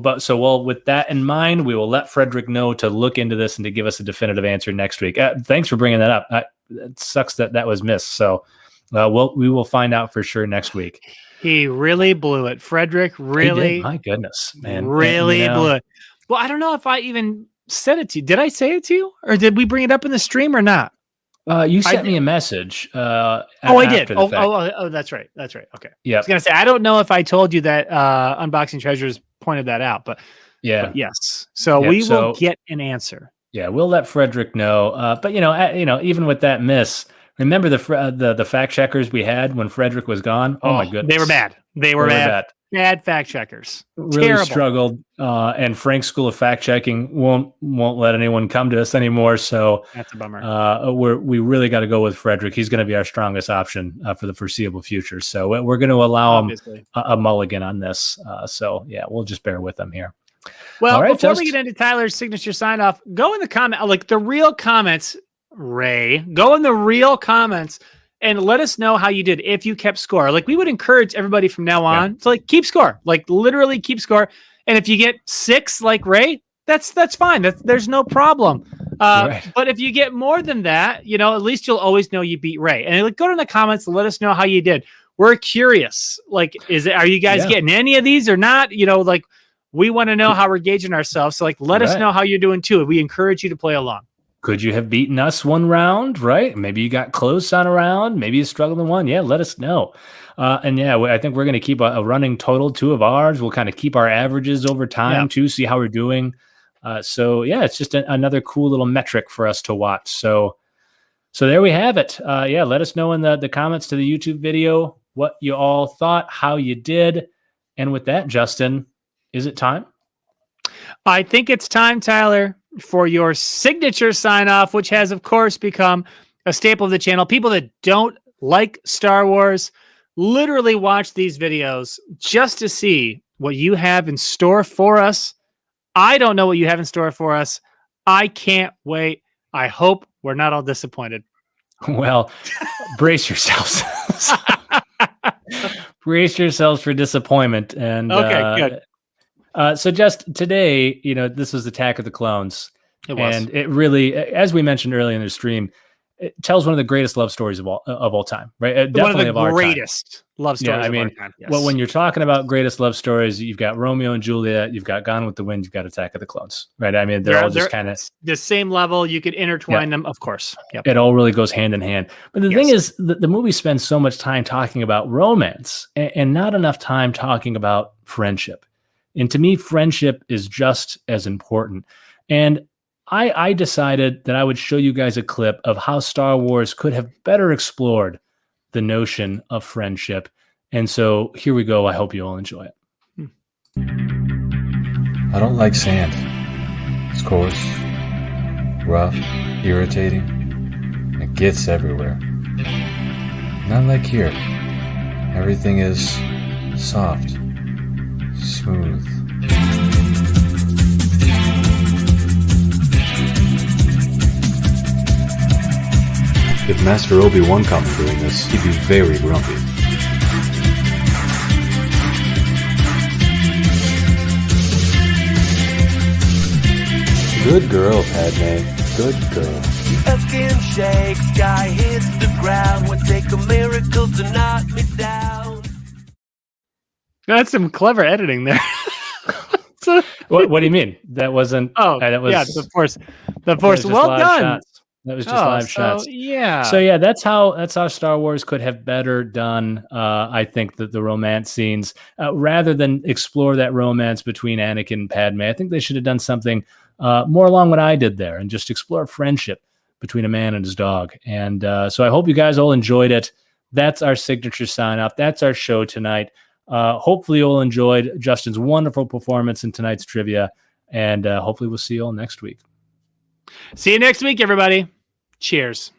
with that in mind, we will let Frederick know to look into this and to give us a definitive answer next week. Thanks for bringing that up. It sucks that was missed. So we will find out for sure next week. He really blew it. Frederick really. My goodness, man. Really blew it. Well, I don't know if I even said it to you. Did I say it to you? Or did we bring it up in the stream or not? You sent me a message. I did. Oh, that's right. That's right. Okay. Yeah. I was gonna say I don't know if I told you that Unboxing Treasures pointed that out, but yes. So we will get an answer. Yeah, we'll let Frederick know. But even with that miss, remember the fact checkers we had when Frederick was gone? Oh my goodness, they were bad. They were bad. Bad fact checkers. Really terrible. Struggled. And Frank's School of Fact Checking won't let anyone come to us anymore. So that's a bummer. We really got to go with Frederick. He's going to be our strongest option for the foreseeable future. So we're going to allow him a mulligan on this. So we'll just bear with him here. Well, before we get into Tyler's signature sign off, go in the comment, like the real comments, Ray. Go in the real comments. And let us know how you did, if you kept score. Like, we would encourage everybody from now on to like keep score, like literally keep score. And if you get 6 like Ray, that's fine. There's no problem. But if you get more than that, at least you'll always know you beat Ray. And like, go to the comments and let us know how you did. We're curious. Like, are you guys getting any of these or not? Like, we want to know how we're gauging ourselves. So like, let us know how you're doing too. We encourage you to play along. Could you have beaten us one round, right? Maybe you got close on a round. Maybe you struggled in one. Yeah, let us know. I think we're going to keep a running total 2 of ours. We'll kind of keep our averages over time too, see how we're doing. It's just another cool little metric for us to watch. So there we have it. Let us know in the comments to the YouTube video what you all thought, how you did. And with that, Justin, is it time? I think it's time, Tyler, for your signature sign off, which has, of course, become a staple of the channel. People that don't like Star Wars literally watch these videos just to see what you have in store for us. I don't know what you have in store for us. I can't wait. I hope we're not all disappointed. Well, brace yourselves. Brace yourselves for disappointment. And okay, good. So just today, this was Attack of the Clones. It was. And it really, as we mentioned earlier in the stream, it tells one of the greatest love stories of all time, right? Definitely one of the greatest love stories of our time. Yes. Well, when you're talking about greatest love stories, you've got Romeo and Juliet, you've got Gone with the Wind, you've got Attack of the Clones, right? I mean, they're all just kind of the same level. You could intertwine them, of course. Yep. It all really goes hand in hand. But the thing is, the movie spends so much time talking about romance and not enough time talking about friendship. And to me, friendship is just as important. And I decided that I would show you guys a clip of how Star Wars could have better explored the notion of friendship. And so here we go. I hope you all enjoy it. I don't like sand. It's coarse, rough, irritating. It gets everywhere. Not like here. Everything is soft, smooth. If Master Obi-Wan caught me doing this, he'd be very grumpy. Good girl, Padme. Good girl. A skin shakes, sky hits the ground. Would take a miracle to knock me down. That's some clever editing there. What do you mean? That wasn't... that was... Yeah, the Force. Well done. Shots. That was just live shots. Yeah. So yeah, that's how Star Wars could have better done. I think that the romance scenes, rather than explore that romance between Anakin and Padme, I think they should have done something more along what I did there, and just explore friendship between a man and his dog. And so I hope you guys all enjoyed it. That's our signature sign off. That's our show tonight. Hopefully you all enjoyed Justin's wonderful performance in tonight's trivia, and hopefully we'll see you all next week. See you next week, everybody. Cheers.